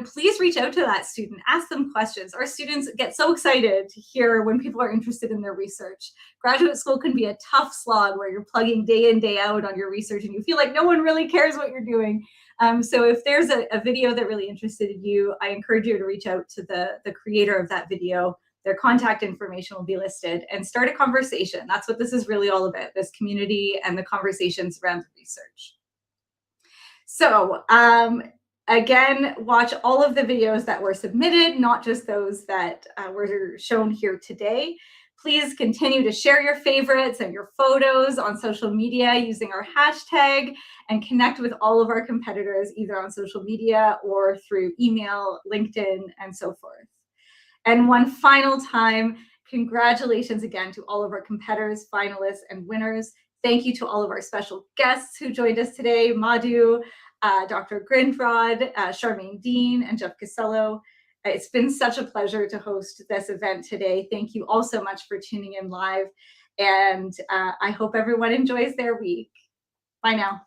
please reach out to that student, ask them questions. Our students get so excited to hear when people are interested in their research. Graduate school can be a tough slog where you're plugging day in, day out on your research and you feel like no one really cares what you're doing. So if there's a video that really interested you, I encourage you to reach out to the creator of that video. Their contact information will be listed, and start a conversation. That's what this is really all about, this community and the conversations around the research. So again, watch all of the videos that were submitted, not just those that were shown here today. Please continue to share your favorites and your photos on social media using our hashtag, and connect with all of our competitors either on social media or through email, LinkedIn, and so forth. And one final time, congratulations again to all of our competitors, finalists, and winners. Thank you to all of our special guests who joined us today, Madhu, Dr. Grinfrod, Charmaine Dean, and Jeff Casello. It's been such a pleasure to host this event today. Thank you all so much for tuning in live, and I hope everyone enjoys their week. Bye now.